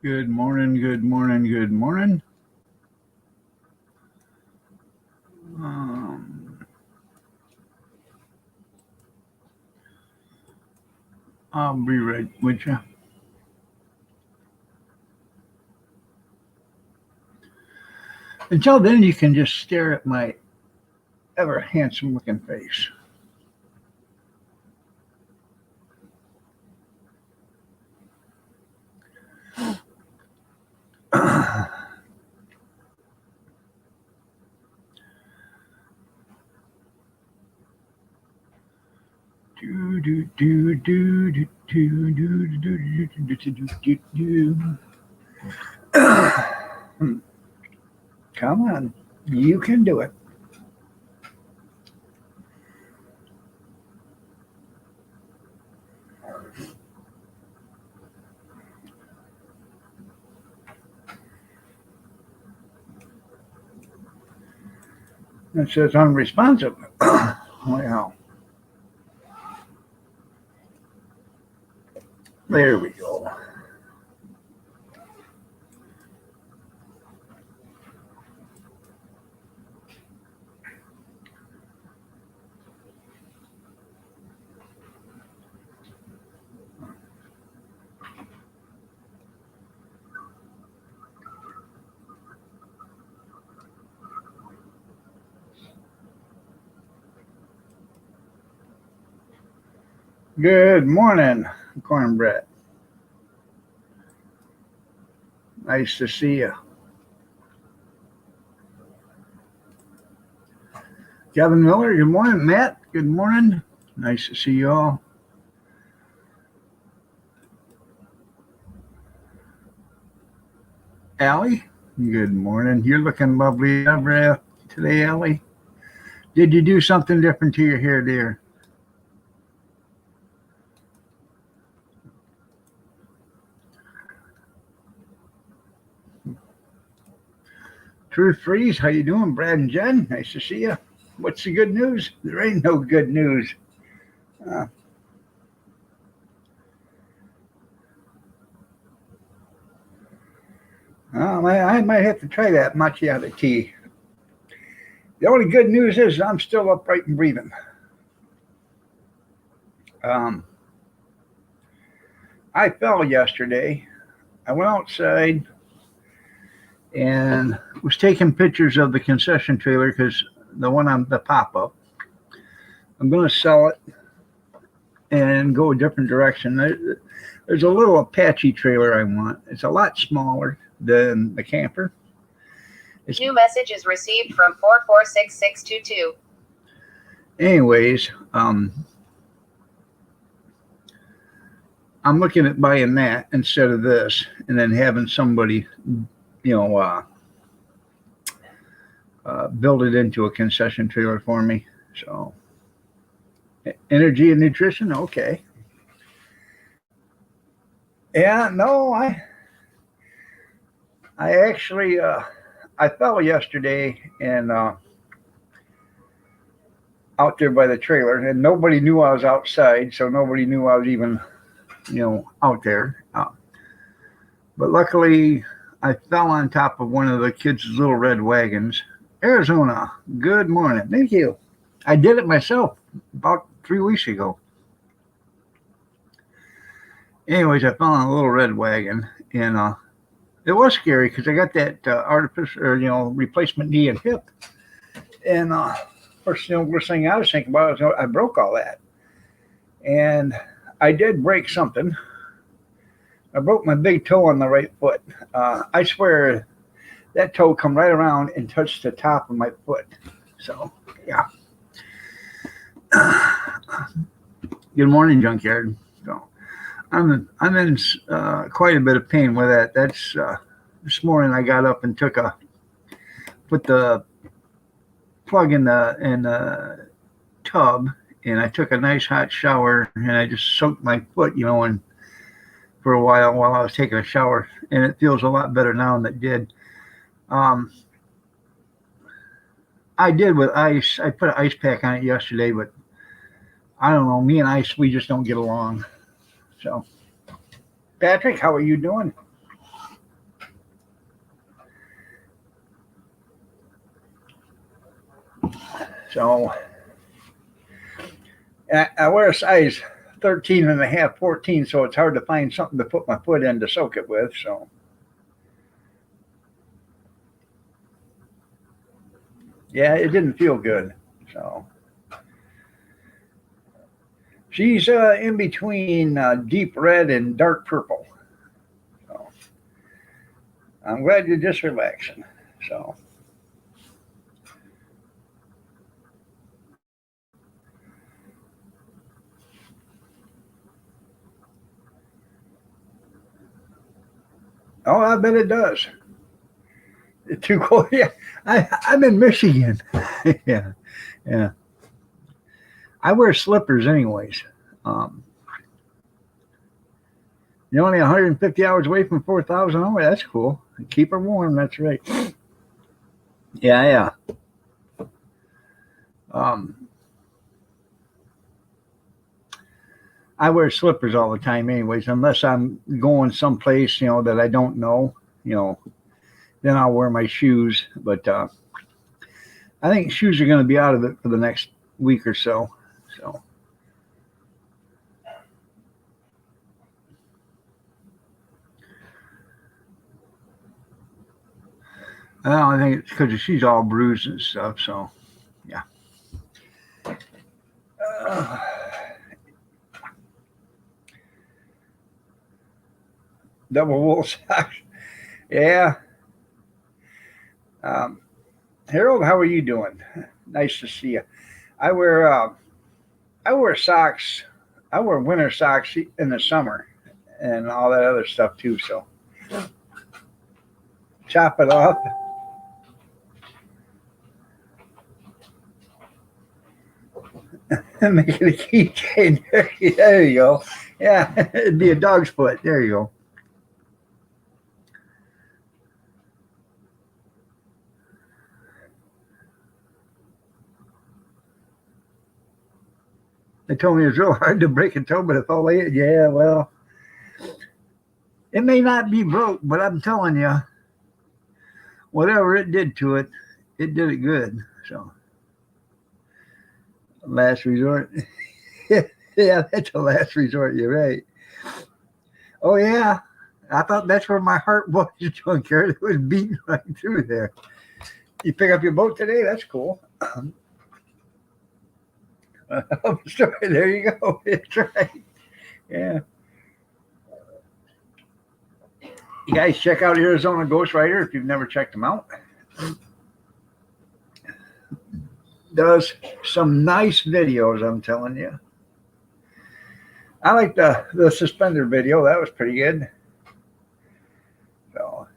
Good morning, good morning, good morning. Um, I'll be right with you. Until then, you can just stare at my ever handsome looking face. Do, do, do, do, do, do, do, do, do, do, do, do, do. Come on, you can do it. It says unresponsive. Well, there we go. Good morning, cornbread. Nice to see you. Kevin Miller, good morning. Matt, good morning. Nice to see you all. Allie, good morning. You're looking lovely today, Allie. Did you do something different to your hair, dear? Truth Freeze, how you doing? Brad and Jen, nice to see you. What's the good news? There ain't no good news. Uh, I might have to try that macchiato tea. The only good news is I'm still upright and breathing. Um, I fell yesterday. I went outside and was taking pictures of the concession trailer because the one on the pop up. I'm going to sell it and go a different direction. There's a little Apache trailer I want. It's a lot smaller than the camper. New message is received from 446622. Anyways, I'm looking at buying that instead of this, and then having somebody, build it into a concession trailer for me. So, energy and nutrition, okay. Yeah, no, I actually, I fell yesterday and out there by the trailer, and nobody knew I was outside, so nobody knew I was even, out there. But luckily, I fell on top of one of the kids' little red wagons. Arizona, good morning. Thank you. I did it myself about 3 weeks ago. Anyways, I fell on a little red wagon, and it was scary because I got that artificial, replacement knee and hip. And first thing I was thinking about was I broke all that, and I did break something. I broke my big toe on the right foot. I swear that toe come right around and touched the top of my foot. So yeah. Good morning, junkyard. So I'm in quite a bit of pain with that. That's this morning I got up and put the plug in the tub, and I took a nice hot shower, and I just soaked my foot, and for a while I was taking a shower, and it feels a lot better now than it did. I did with ice. I put an ice pack on it yesterday, but I don't know. Me and ice, we just don't get along. So, Patrick, how are you doing? So I wear a size 13 and a half, 14, so it's hard to find something to put my foot in to soak it with. So yeah, it didn't feel good. So she's in between deep red and dark purple. So I'm glad you're just relaxing. So oh, I bet it does. It's too cold. Yeah, I'm in Michigan. Yeah, yeah. I wear slippers anyways. Um, you're only 150 hours away from 4,000. Oh, that's cool. Keep her warm. That's right. Yeah, yeah. Um, I wear slippers all the time, anyways, unless I'm going someplace, that I don't know, then I'll wear my shoes. But I think shoes are going to be out of it for the next week or so. So, I think it's because she's all bruised and stuff. So, yeah. Uh, double wool socks. Yeah. Um, Harold, how are you doing? Nice to see you. I wear I wear socks. I wear winter socks in the summer and all that other stuff too. So chop it off and make it a keychain. There you go. Yeah, it'd be a dog's foot. There you go. They told me it's real hard to break a toe, but if all they, yeah, well, it may not be broke, but I'm telling you, whatever it did to it, it did it good. So, last resort. Yeah, that's a last resort. You're right. Oh yeah, I thought that's where my heart was, junkyard. It was beating right through there. You pick up your boat today? That's cool. There you go. That's right. Yeah. You guys check out Arizona Ghost Rider if you've never checked them out. Does some nice videos, I'm telling you. I like the suspender video. That was pretty good. So,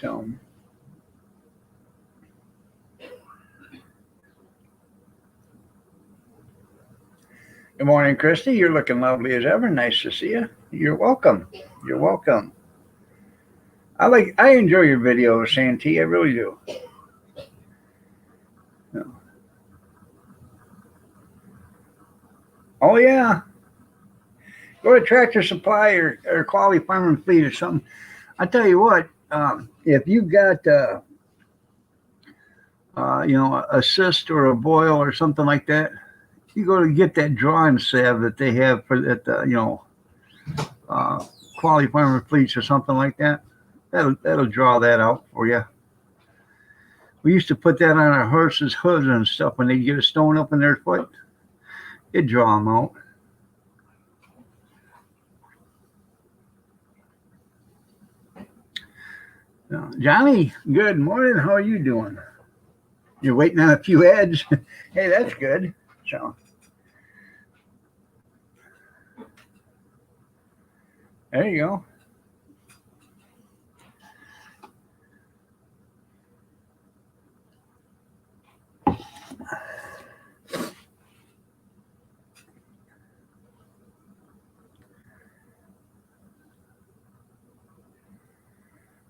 so good morning, Christy. You're looking lovely as ever. Nice to see you. You're welcome. You're welcome. I enjoy your videos, Santee. I really do. Oh yeah. Go to Tractor Supply or Quality Farm and Fleet or something. I tell you what, if you've got a cyst or a boil or something like that, you go to get that drawing salve that they have for that, uh, Quality Farm and Fleets or something like that. That'll draw that out for you. We used to put that on our horses' hooves and stuff when they get a stone up in their foot. It'd draw them out. Johnny, good morning. How are you doing? You're waiting on a few ads. Hey, that's good. So there you go.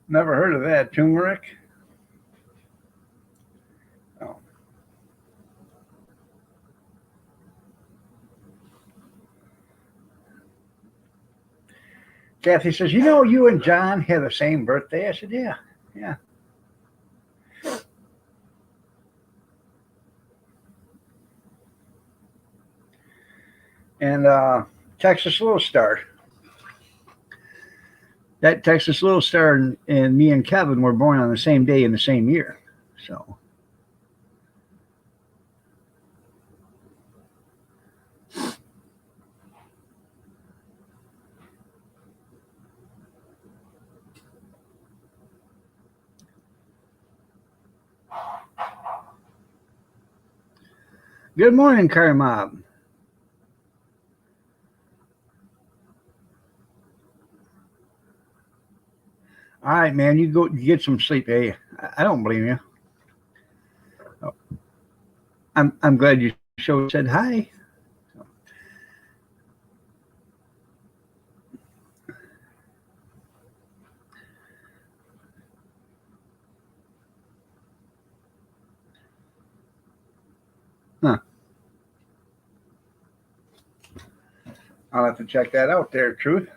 Never heard of that. Turmeric. Oh. Kathy says, you know, you and John have the same birthday. I said, yeah, yeah. And Texas Little Star. That Texas Little Star and me and Kevin were born on the same day in the same year. So. Good morning, Car Mob. All right, man, you go get some sleep. Hey, I don't blame you. Oh, I'm glad you said hi. Huh. I'll have to check that out there, Truth.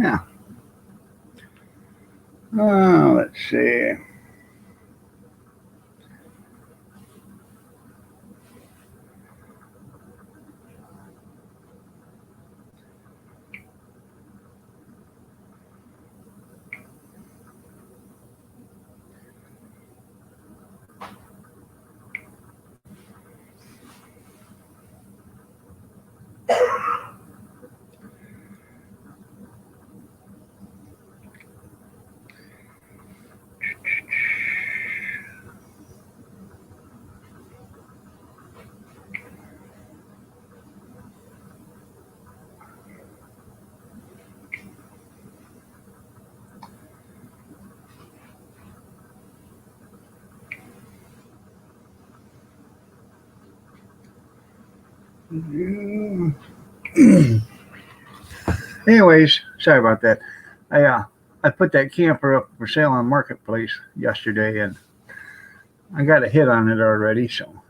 Yeah. Let's see. Anyways, sorry about that. I put that camper up for sale on Marketplace yesterday, and I got a hit on it already. So,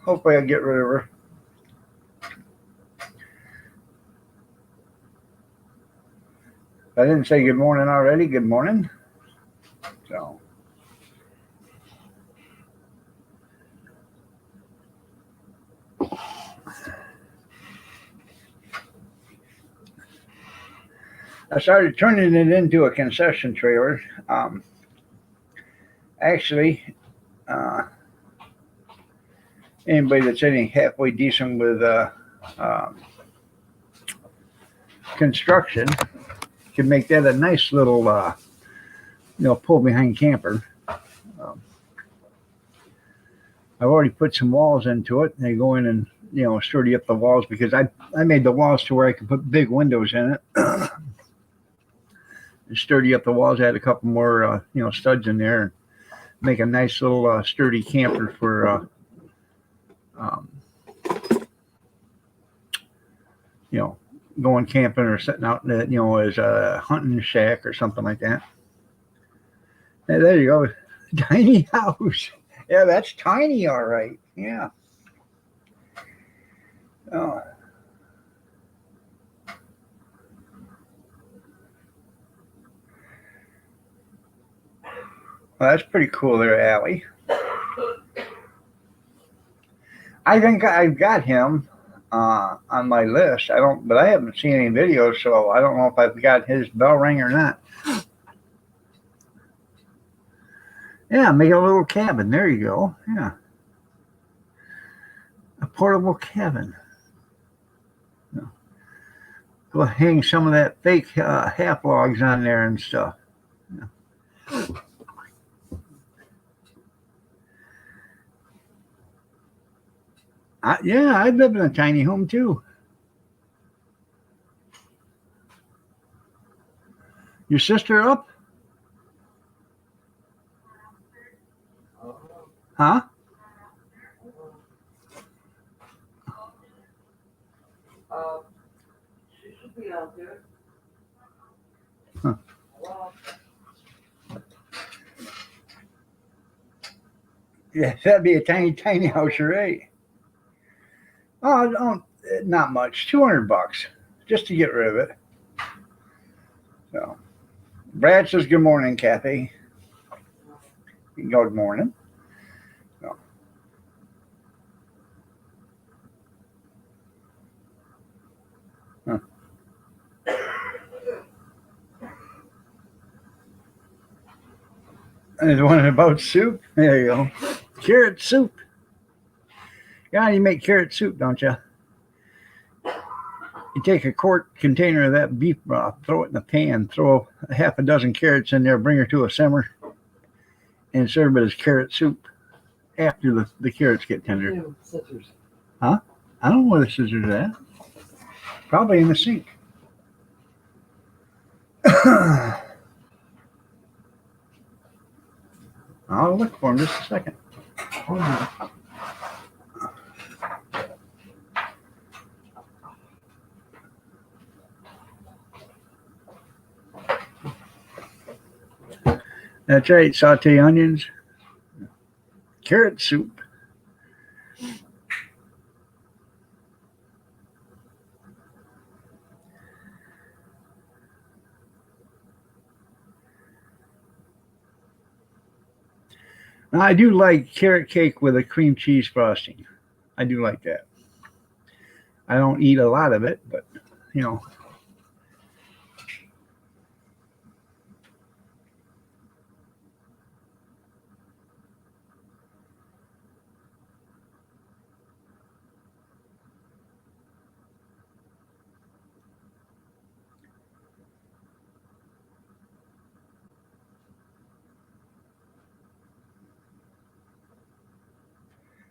hopefully I'll get rid of her. I didn't say good morning already. Good morning. So. I started turning it into a concession trailer. Actually, anybody that's any halfway decent with construction can make that a nice little, pull behind camper. I've already put some walls into it. They go in and sturdy up the walls because I made the walls to where I could put big windows in it. And sturdy up the walls. I had a couple more studs in there and make a nice little sturdy camper for going camping or sitting out in the, as a hunting shack or something like that. Hey, there you go. Tiny house. Yeah, that's tiny, all right. Yeah. Oh. Well, that's pretty cool there, Allie. I think I've got him on my list. But I haven't seen any videos, so I don't know if I've got his bell ring or not. Yeah, make a little cabin. There you go. Yeah. A portable cabin. Yeah. Go hang some of that fake half logs on there and stuff. Yeah. I'd live in a tiny home too. Your sister up? Huh? She should be out there. Huh. Well, Yeah, that'd be a tiny, tiny house, you're right. Oh, don't, not much. $200 just to get rid of it. So, Brad says, "Good morning, Kathy." Good morning. So, huh. There's one about soup. There you go. Carrot soup. Yeah, you make carrot soup, don't you? You take a quart container of that beef broth, throw it in the pan, throw a half a dozen carrots in there, bring her to a simmer, and serve it as carrot soup after the carrots get tender. yeah, scissors. I don't know where the scissors are at. Probably in the sink. I'll look for them just a second. Oh, yeah. That's right, saute onions, carrot soup. Now, I do like carrot cake with a cream cheese frosting. I do like that. I don't eat a lot of it, but you know.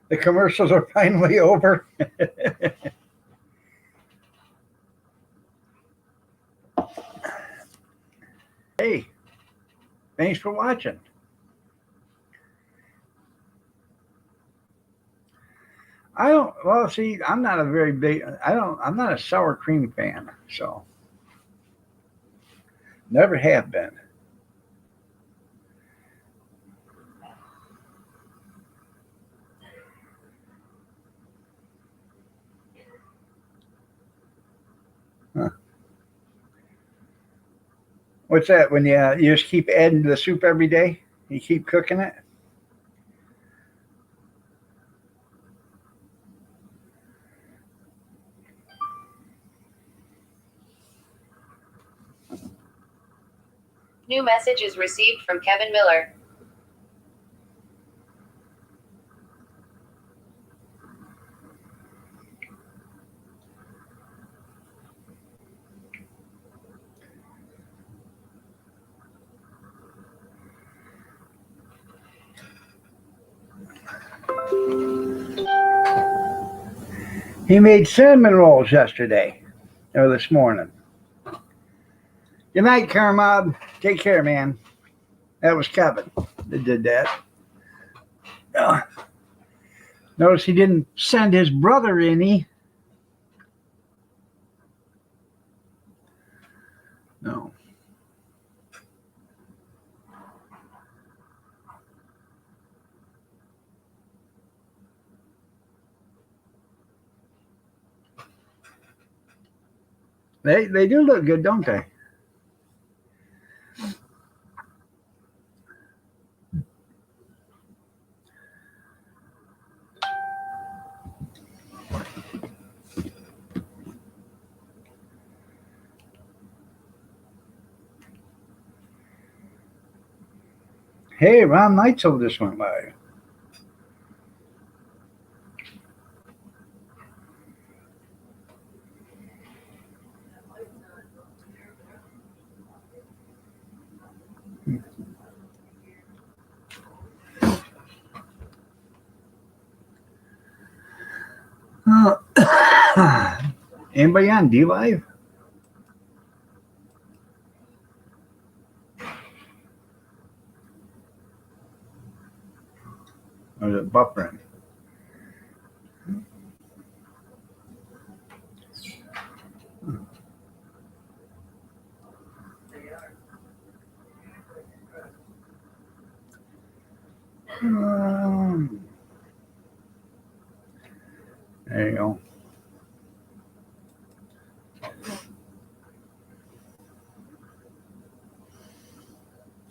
The commercials are finally over. Hey, thanks for watching. See, I'm not a very big, I'm not a sour cream fan, so never have been. Huh. What's that when you just keep adding to the soup every day? You keep cooking it? New message is received from Kevin Miller. He made cinnamon rolls yesterday or this morning. Good night, Kermob. Take care, man. That was Kevin that did that. Notice he didn't send his brother any. No. They do look good, don't they? Hey, Ron Neitzel just went by. Anybody on DLive? Or is it buffering? Um, there you go.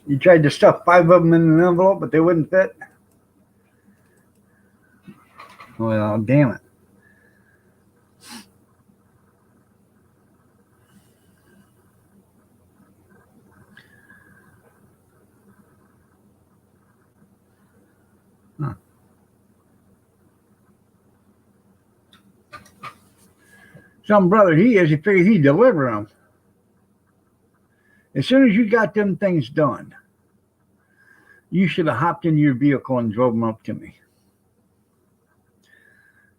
You tried to stuff 5 of them in an envelope, but they wouldn't fit. Well, damn it. Huh. Some brother he is, he figured he'd deliver them. As soon as you got them things done, you should have hopped into your vehicle and drove them up to me.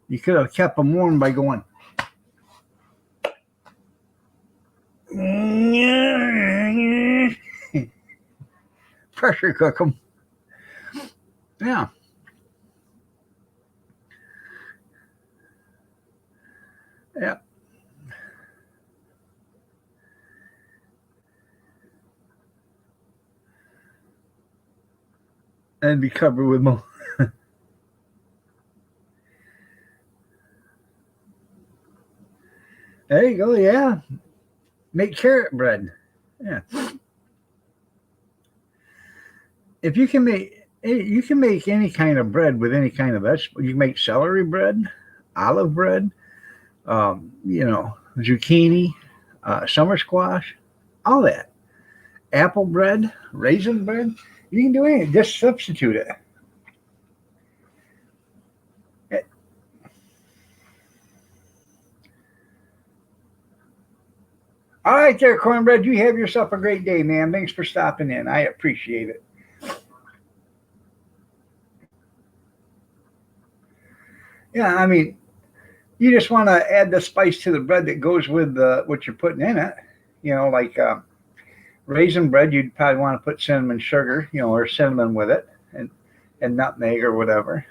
You could have kept them warm by going, pressure cook them. Yeah. Yeah. And be covered with mold. There you go. Yeah. Make carrot bread. Yeah. If you can make any kind of bread with any kind of vegetable. You can make celery bread, olive bread, zucchini, summer squash, all that. Apple bread, raisin bread. You can do anything. Just substitute it. All right, there, Cornbread. You have yourself a great day, man. Thanks for stopping in. I appreciate it. Yeah, I mean, you just want to add the spice to the bread that goes with what you're putting in it. Like raisin bread, you'd probably want to put cinnamon sugar, or cinnamon with it, and nutmeg or whatever.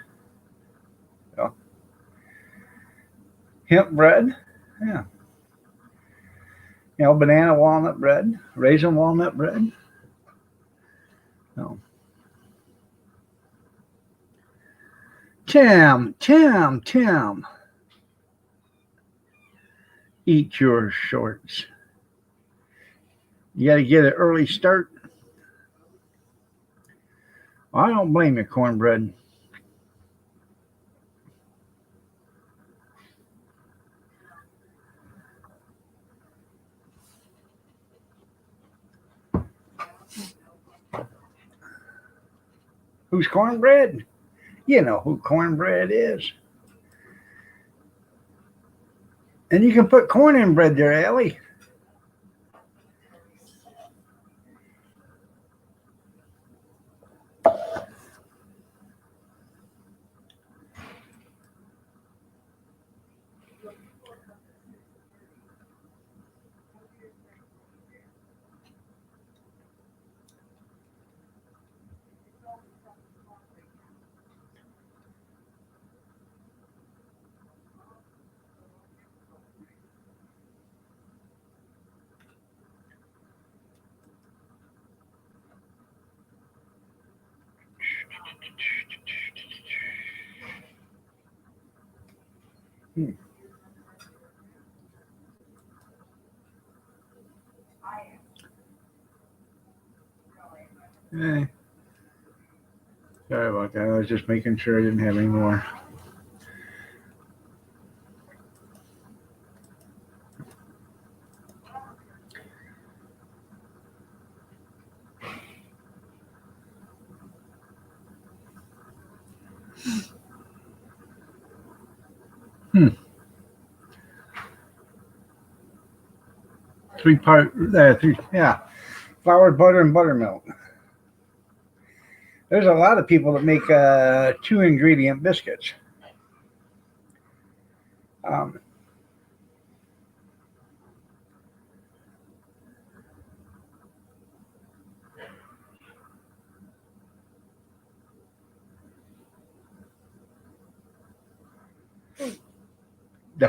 Hemp bread, yeah. Banana walnut bread, raisin walnut bread. No. Tim, eat your shorts. You got to get an early start. I don't blame you, Cornbread. Who's Cornbread? You know who Cornbread is. And you can put corn in bread there, Ellie. Eh, sorry about that. I was just making sure I didn't have any more. Yeah. Flour, butter, and buttermilk. There's a lot of people that make 2-ingredient biscuits. Um,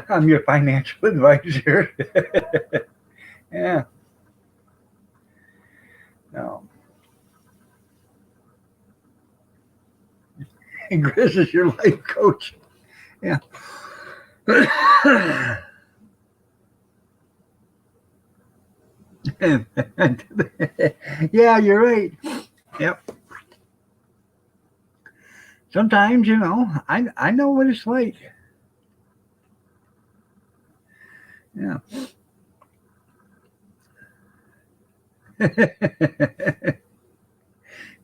I'm your financial advisor. Yeah. No. And Chris is your life coach. Yeah. Yeah, you're right. Yep. Sometimes, I know what it's like. Yeah.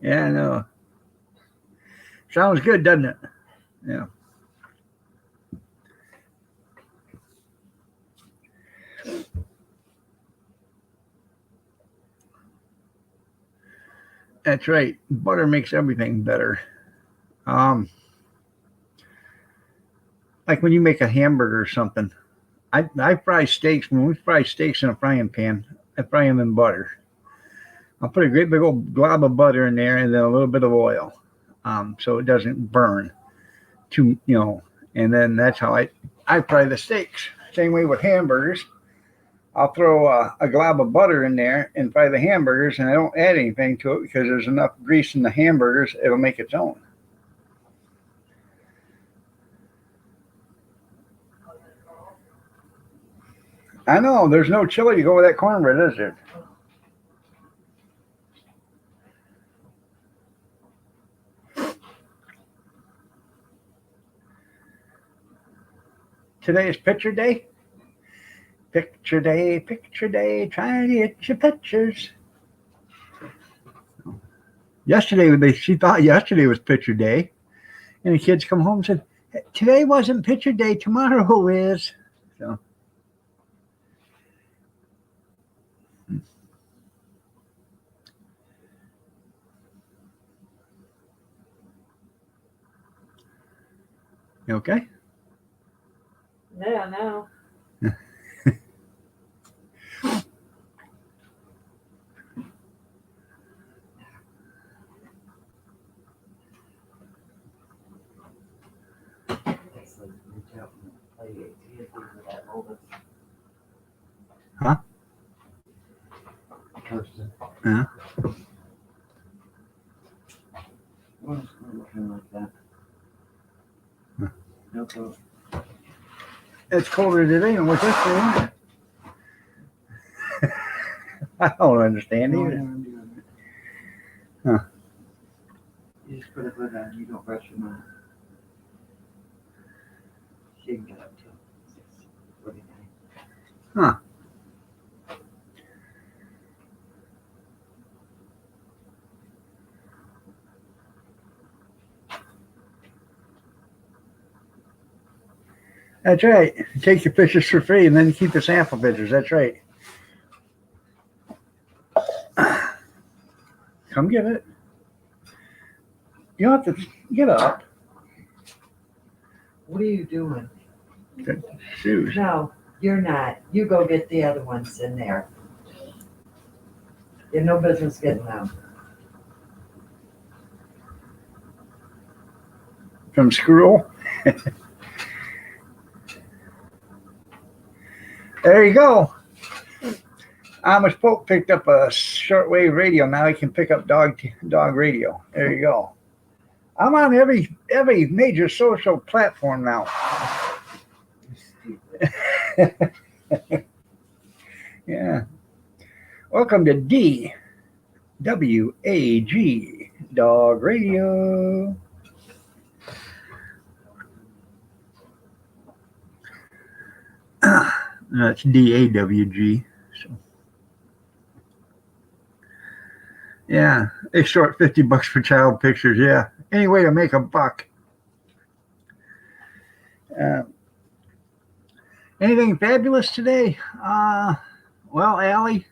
Yeah, I know. Sounds good, doesn't it? Yeah. That's right. Butter makes everything better. Um, like when you make a hamburger or something. I fry steaks. When we fry steaks in a frying pan, I fry them in butter. I'll put a great big old glob of butter in there and then a little bit of oil, so it doesn't burn too, and then that's how I fry the steaks. Same way with hamburgers. I'll throw a glob of butter in there and fry the hamburgers, and I don't add anything to it because there's enough grease in the hamburgers, it'll make its own. I know, there's no chili to go with that cornbread, is there? Today is picture day. Picture day, trying to get your pictures. She thought yesterday was picture day, and the kids come home and said, "Today wasn't picture day. Tomorrow is." So, you okay? Yeah, no. Huh? Kirsten. Yeah. What's looking like that? Huh. No clue. It's colder today than what's yesterday, isn't it? I don't understand No, either. I'm doing it. Huh. You just put a hood on, you don't brush your mouth. She can get up till 6:49. Huh. That's right. Take your pictures for free and then keep the sample pictures. That's right. Come get it. You don't have to get up. What are you doing? Shoes. No, you're not. You go get the other ones in there. You have no business getting them. From school. There you go. Amish Pope picked up a shortwave radio. Now he can pick up dog radio. There you go. I'm on every major social platform now. Yeah. Welcome to DWAG Dog Radio. That's DAWG. So, yeah, they short $50 for child pictures. Yeah, any way to make a buck. Anything fabulous today? Well, Allie,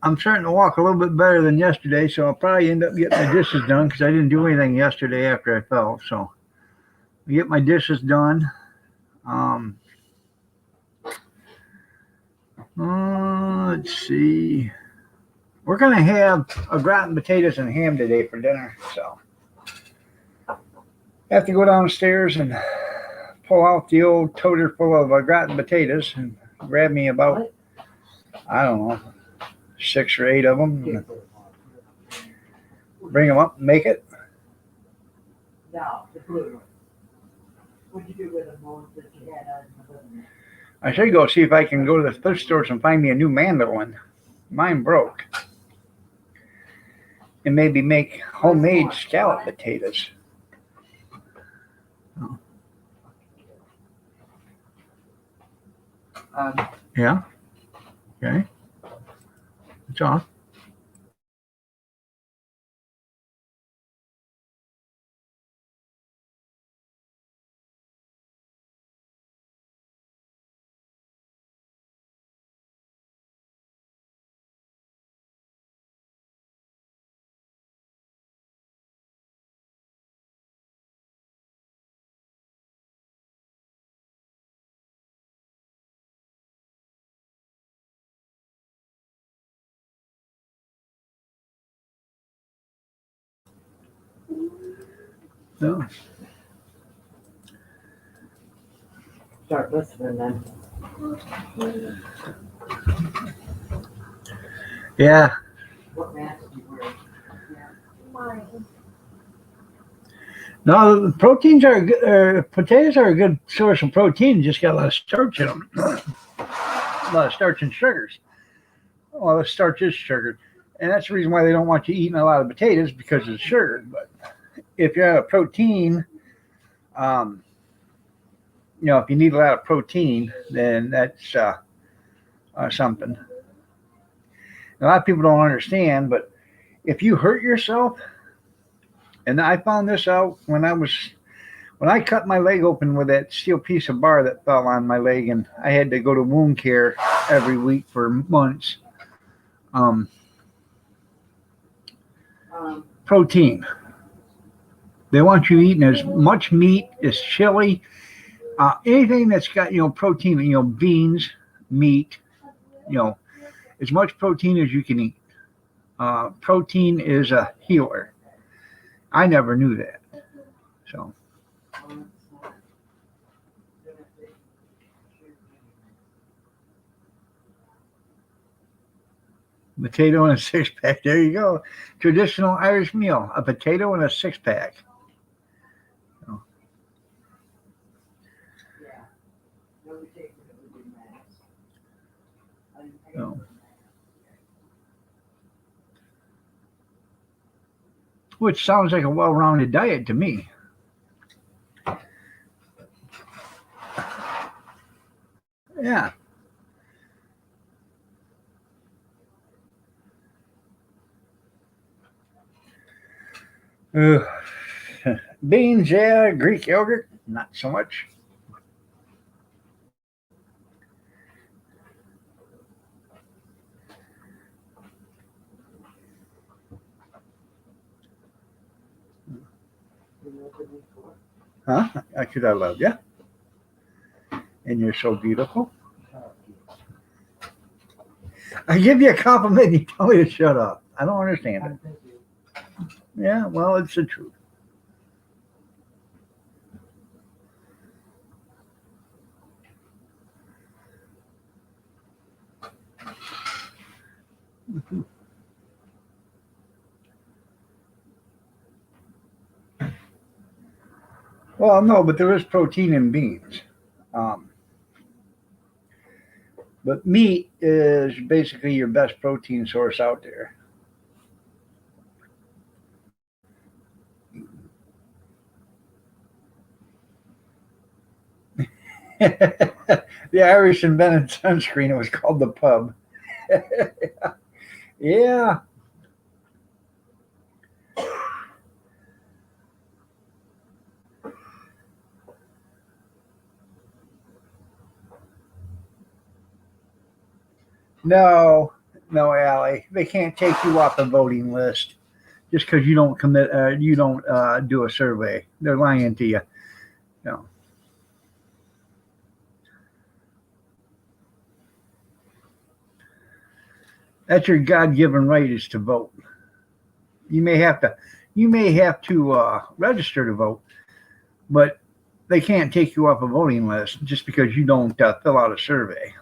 I'm starting to walk a little bit better than yesterday, so I'll probably end up getting my dishes done because I didn't do anything yesterday after I fell. So I get my dishes done. Let's see. We're gonna have a gratin potatoes and ham today for dinner, so I have to go downstairs and pull out the old toter full of gratin potatoes and grab me about, What? I don't know, 6 or 8 of them. And bring them up and make it. No, the blue one. What'd you do with the ones that you had out in the living room? I should go see if I can go to the thrift stores and find me a new mandolin. Mine broke. And maybe make homemade scallop potatoes. Yeah. Okay. It's off. No. Start listening then. Yeah. What mask do you wear? No, the proteins are good. Potatoes are a good source of protein. Just got a lot of starch in them. A lot of starch and sugars. Well, the starch is sugar, and that's the reason why they don't want you eating a lot of potatoes because of sugar. But if you have a protein, if you need a lot of protein, then that's something. A lot of people don't understand, but if you hurt yourself, and I found this out when I cut my leg open with that steel piece of bar that fell on my leg, and I had to go to wound care every week for months. Protein. They want you eating as much meat as chili, anything that's got protein. Beans, meat. As much protein as you can eat. Protein is a healer. I never knew that. So. Potato and a 6-pack. There you go. Traditional Irish meal. A potato and a 6-pack. So. So. Which sounds like a well-rounded diet to me. Yeah. Beans, yeah. Greek yogurt, not so much. Huh? Because I love you. And you're so beautiful. I give you a compliment, you tell me to shut up. I don't understand it. Yeah, well, it's the truth. Well, no, but there is protein in beans. But meat is basically your best protein source out there. The Irish invented sunscreen. It was called the pub. Yeah. No, Allie. They can't take you off the voting list just because you don't commit. You don't do a survey. They're lying to you. No. That's your God-given right is to vote. You may have to register to vote, but they can't take you off a voting list just because you don't fill out a survey.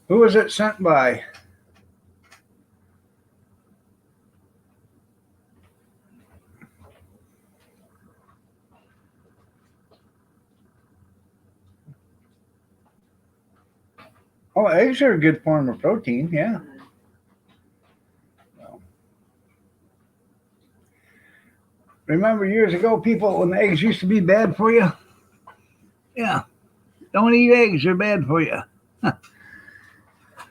Who was it sent by? Oh, eggs are a good form of protein, yeah. Remember years ago, people, when eggs used to be bad for you? Yeah, don't eat eggs, they're bad for you.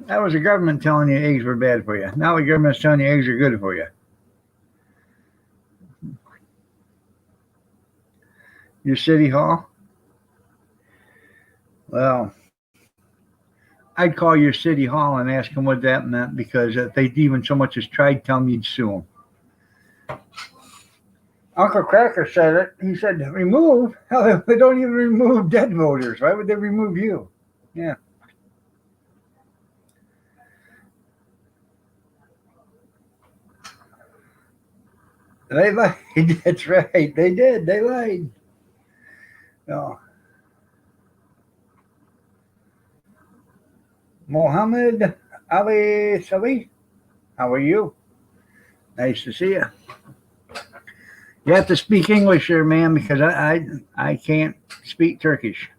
That was the government telling you eggs were bad for you. Now the government's telling you eggs are good for you. Your city hall? Well, I'd call your city hall and ask them what that meant, because if they even so much as tried, tell them you'd sue them. Uncle Cracker said it. He said, remove? Hell, they don't even remove dead voters. Why would they remove you? Yeah. They lied. That's right. They did. They lied. No. Mohammed Ali Salih, how are you? Nice to see you. You have to speak English here, man, because I can't speak Turkish.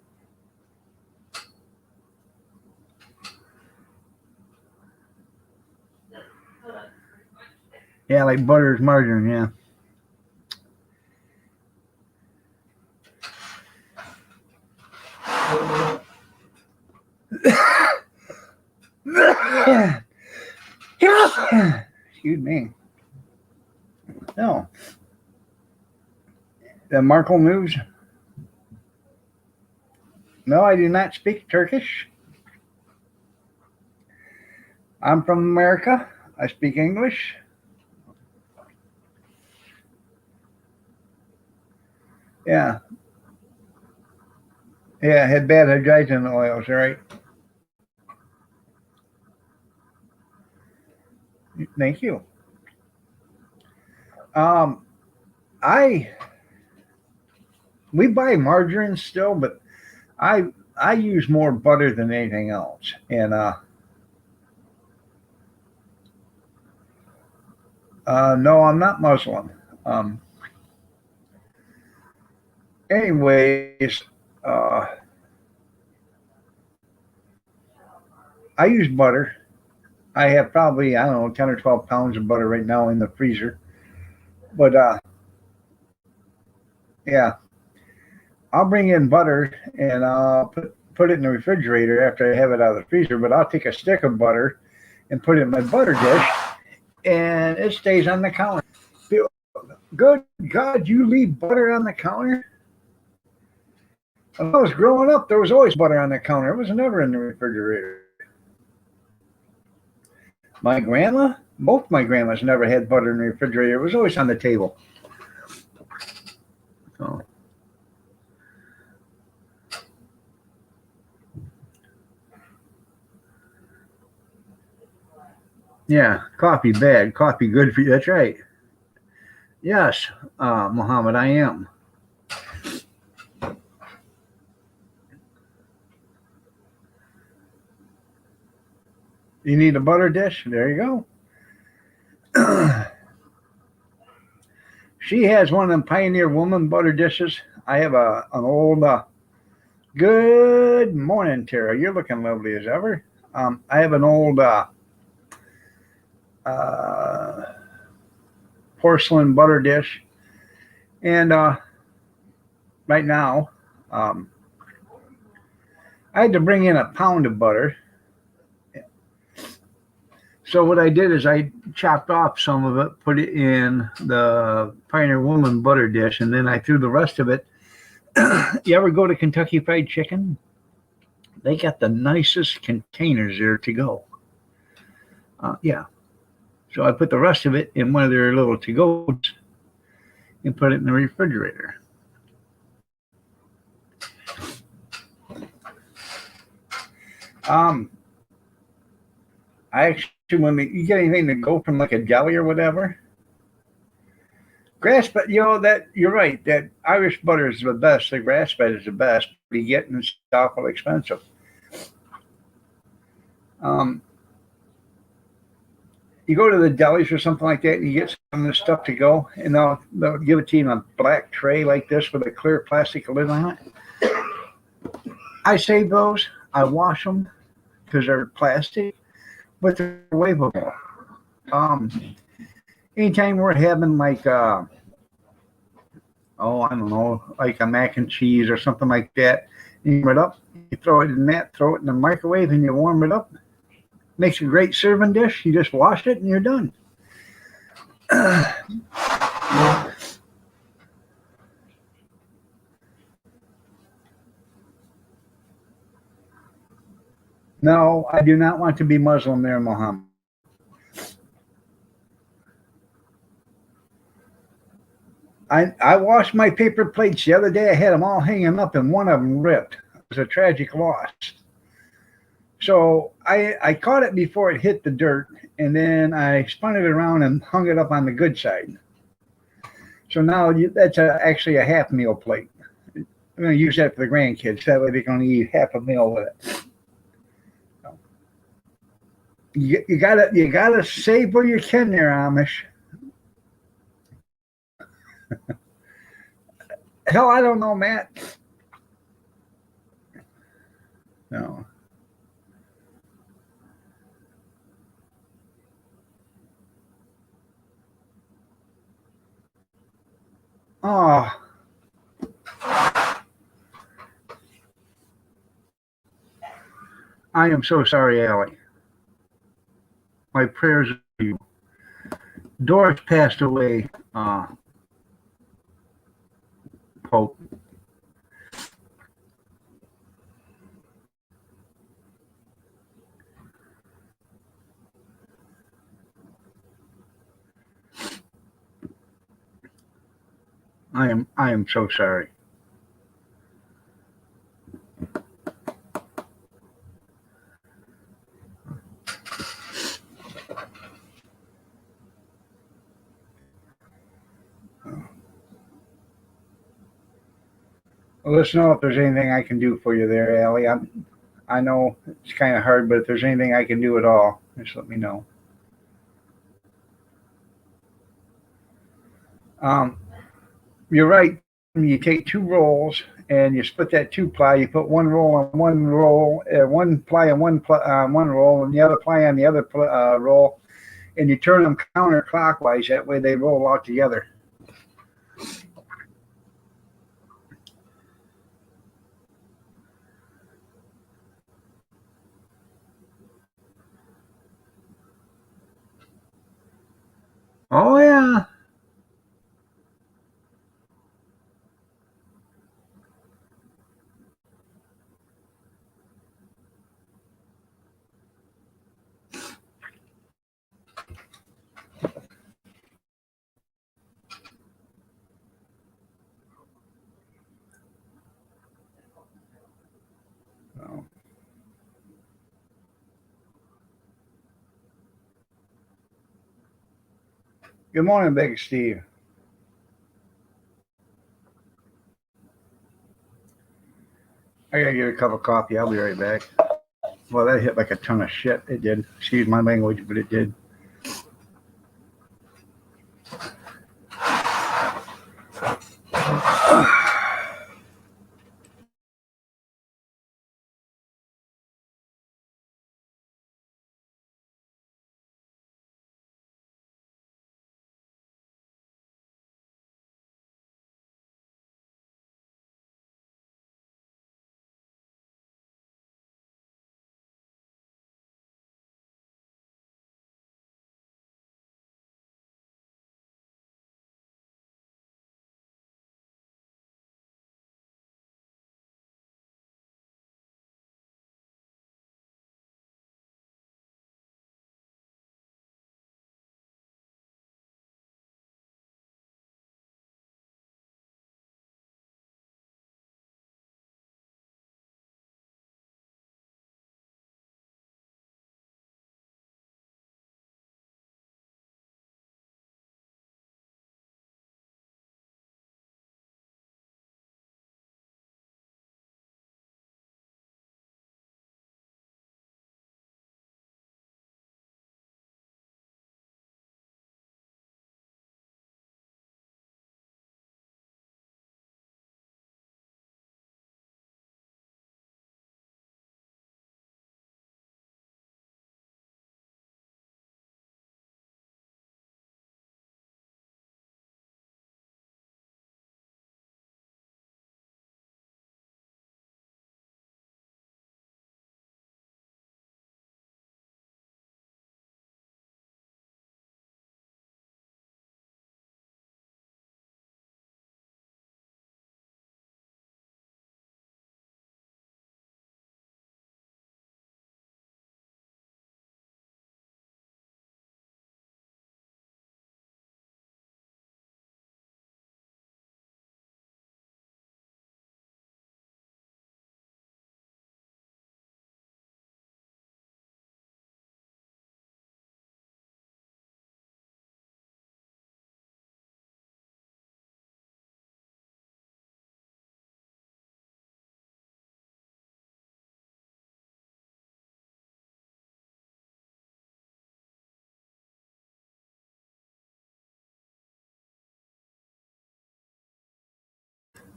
Yeah, like butter is margarine, yeah. Excuse me. No. The Markle News. No, I do not speak Turkish. I'm from America. I speak English. Yeah. Yeah, I had bad hydrogen oils, right? Thank you. We buy margarine still, but I use more butter than anything else. And no, I'm not Muslim. Anyways, I use butter. I have probably, I don't know, 10 or 12 pounds of butter right now in the freezer. But yeah, I'll bring in butter and I'll put it in the refrigerator after I have it out of the freezer. But I'll take a stick of butter and put it in my butter dish, and it stays on the counter. Good God, you leave butter on the counter? When I was growing up, there was always butter on the counter. It was never in the refrigerator. My grandma, both my grandmas never had butter in the refrigerator. It was always on the table. So, yeah, coffee bad, coffee good for you. That's right. Yes, Muhammad, I am. You need a butter dish? There you go. She has one of them Pioneer Woman butter dishes. I have an old, good morning, Tara. You're looking lovely as ever. I have an old porcelain butter dish. And right now, I had to bring in a pound of butter. So what I did is I chopped off some of it, put it in the Pioneer Woman butter dish, and then I threw the rest of it. You ever go to Kentucky Fried Chicken? They got the nicest containers there to go. Yeah. So I put the rest of it in one of their little to-go's and put it in the refrigerator. Um, I actually, when you get anything to go from like a deli or whatever, grass fed, that you're right. That Irish butter is the best. The grass fed is the best. But you get it's awful expensive. Um, you go to the delis or something like that, and you get some of the stuff to go, and they'll give it to you in a black tray like this with a clear plastic lid on it. I save those. I wash them because they're plastic, but they're wavable. Um, anytime we're having like I don't know, like a mac and cheese or something like that, you warm it up, you throw it in that, throw it in the microwave, and you warm it up. Makes a great serving dish. You just wash it and you're done. No, I do not want to be Muslim there, Muhammad. I washed my paper plates the other day. I had them all hanging up and one of them ripped. It was a tragic loss. So I caught it before it hit the dirt, and then I spun it around and hung it up on the good side. So now that's actually a half meal plate. I'm going to use that for the grandkids. That way they can only eat half a meal with it. You gotta save where you can there, Amish. Hell, I don't know, Matt. No. Oh, I am so sorry, Allie. My prayers are for you. Doris passed away, Pope. I am so sorry. Well, let us know if there's anything I can do for you there, Allie. I know it's kind of hard, but if there's anything I can do at all, just let me know. Um, you're right. You take two rolls and you split that two ply. You put one roll on one roll, one ply on one roll, and the other ply on the other roll, and you turn them counterclockwise. That way they roll out together. Oh yeah. Oh. Good morning, Big Steve. I gotta get a cup of coffee. I'll be right back. Well, that hit like a ton of shit. It did. Excuse my language, but it did.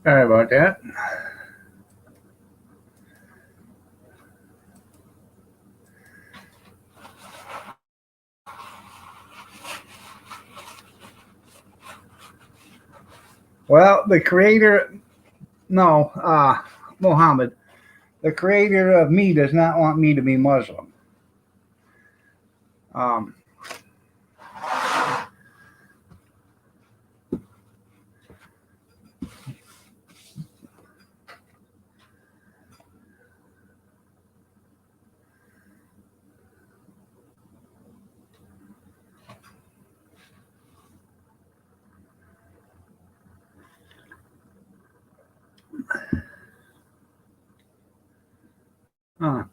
Sorry about that. Well, the creator, no, Muhammad, the creator of me does not want me to be Muslim. Um, uh,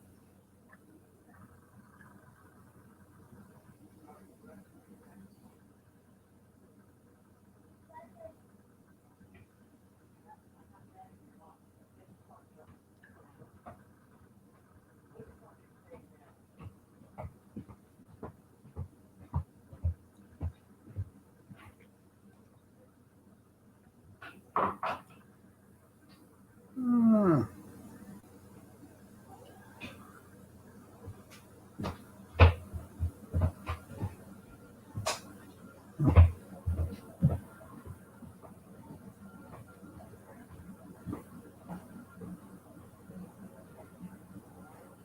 uh,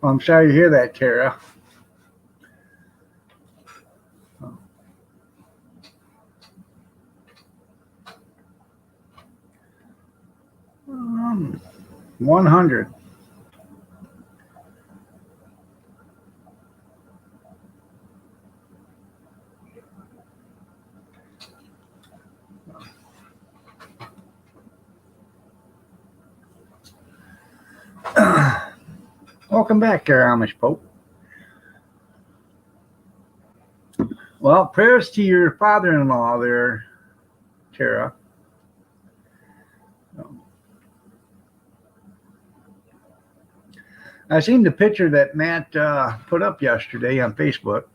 I'm sorry to hear that, Tara. Um, 100. Welcome back there, Amish Pope. Well, prayers to your father-in-law there, Tara. I seen the picture that Matt put up yesterday on Facebook.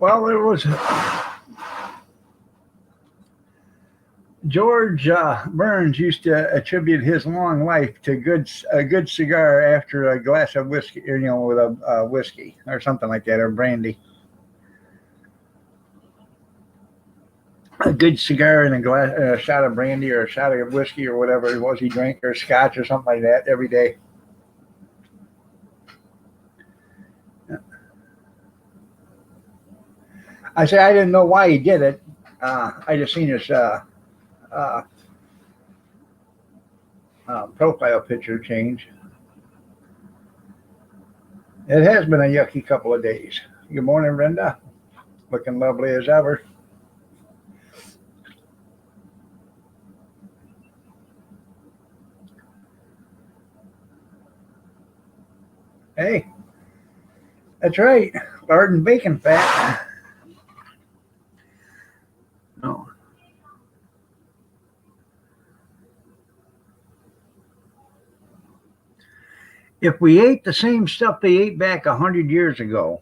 Well, there was George Burns used to attribute his long life to a good cigar after a glass of whiskey, with a whiskey or something like that, or brandy. A good cigar and a shot of brandy or a shot of whiskey or whatever it was he drank, or scotch or something like that every day. I say I didn't know why he did it. I just seen his profile picture change. It has been a yucky couple of days. Good morning, Brenda. Looking lovely as ever. Hey, that's right. Lard and bacon fat. No. If we ate the same stuff they ate back 100 years ago,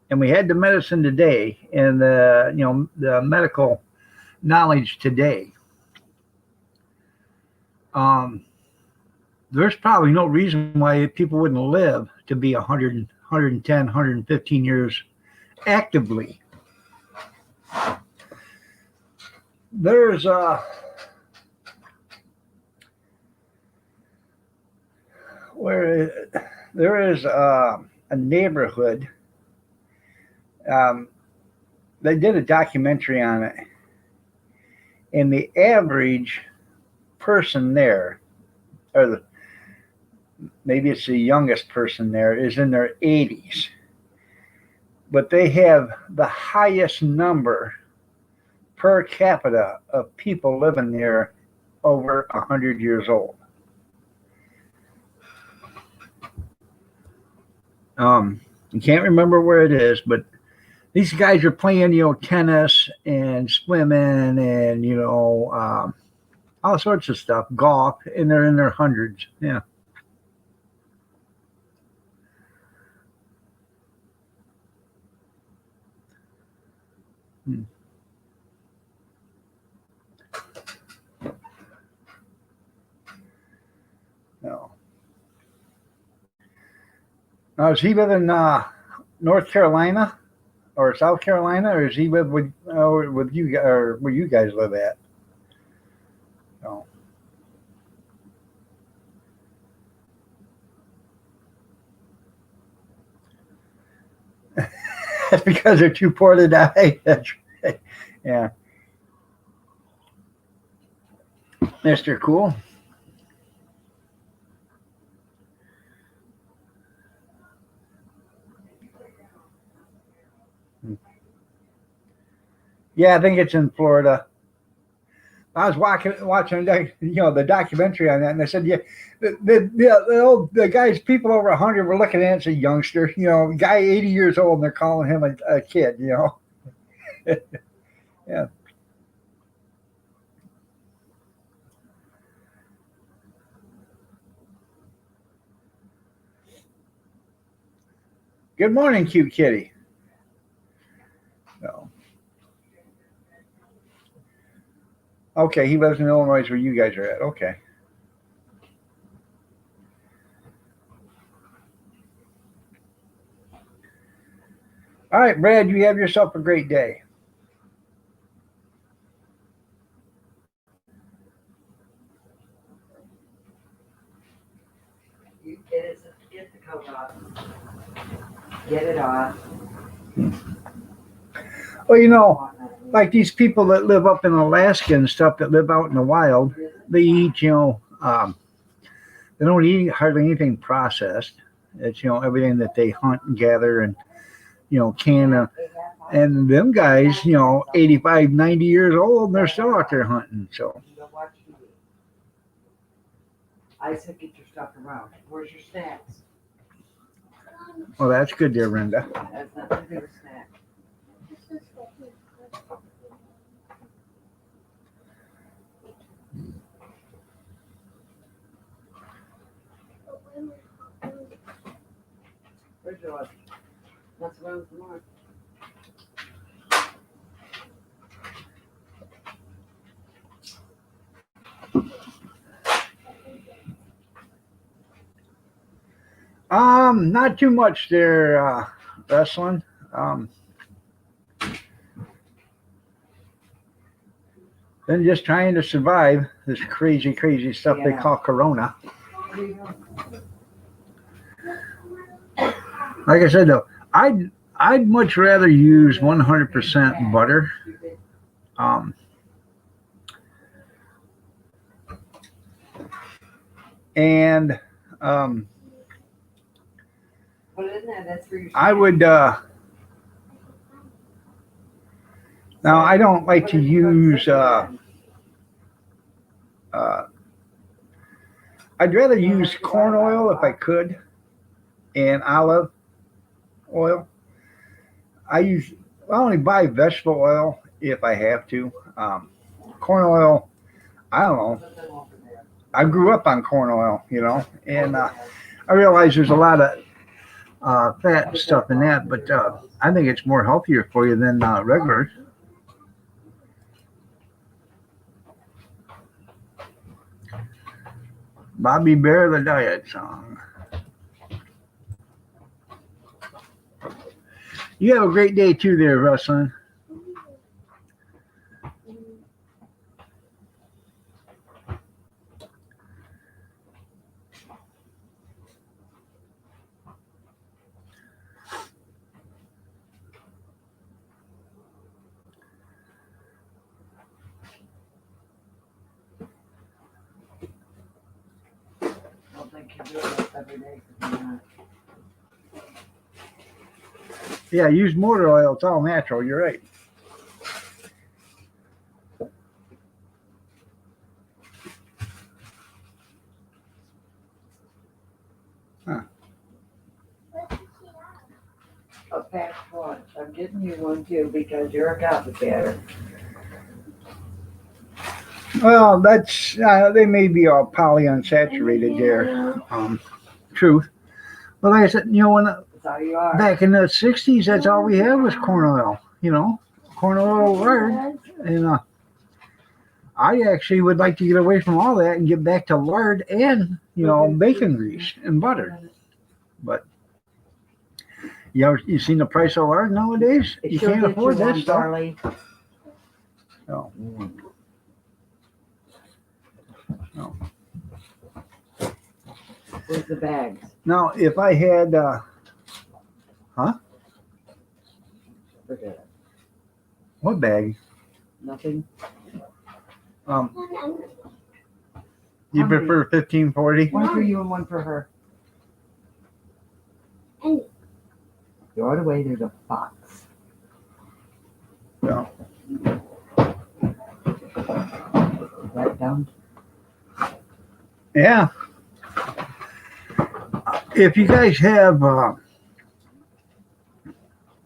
and we had the medicine today and the medical knowledge today, there's probably no reason why people wouldn't live to be 100, 110, 115 years actively. There's there is a neighborhood. They did a documentary on it, and the average person there, or maybe it's the youngest person there, is in their 80s. But they have the highest number per capita of people living there over 100 years old. I can't remember where it is, but these guys are playing, tennis and swimming and, all sorts of stuff, golf, and they're in their hundreds. Yeah. Hmm. No. Now, does he live in North Carolina or South Carolina, or does he live with you, or where you guys live at? No. That's because they're too poor to die. That's right. Yeah. Mr. Cool. Yeah, I think it's in Florida. I was watching the documentary on that, and they said, yeah, the guys, people over 100 were looking at it as a youngster, guy 80 years old, and they're calling him a kid, Yeah. Good morning, cute kitty. So, okay, he lives in Illinois, where you guys are at. Okay. All right, Brad, you have yourself a great day. You get the coat off. Get it off. Well, like these people that live up in Alaska and stuff that live out in the wild, they eat, they don't eat hardly anything processed. It's, everything that they hunt and gather and, can. And them guys, 85, 90 years old, and they're still out there hunting. So, I said, get your stuff around. Where's your snacks? well, that's good, dear Brenda. That's not nothing but snack. Where's yours? That's what I was more. Not too much there, wrestling. Then just trying to survive this crazy, crazy stuff they Yeah. call Corona. Like I said, though, I'd much rather use 100% butter. Um, and Put it in there, that's for your. I would. Now I don't like to use. I'd rather use corn oil if I could, and olive oil. I only buy vegetable oil if I have to. Corn oil, I don't know. I grew up on corn oil, and I realize there's a lot of fat and stuff in that, but I think it's more healthier for you than regular. Bobby Bear, the diet song. You have a great day too there, Ruslan. I don't think you do this every day. Yeah, use motor oil. It's all natural. You're right. Huh. a packed lunch. I'm getting you one too because you're a copycatter. Well, that's they may be all polyunsaturated there. Truth. But like I said, when That's how you are. back in the '60s, that's all we had was corn oil. Corn oil lard, and I actually would like to get away from all that and get back to lard and bacon grease and butter. But you seen the price of lard nowadays? It You sure can't gets afford that warm, stuff. Charlie. No. Where's the bags? Now, if I had, Forget it. what bag? Nothing. You How many? prefer 1540? One for you and one for her. Throw it away. There's a box. No. Right down. Yeah. If you guys have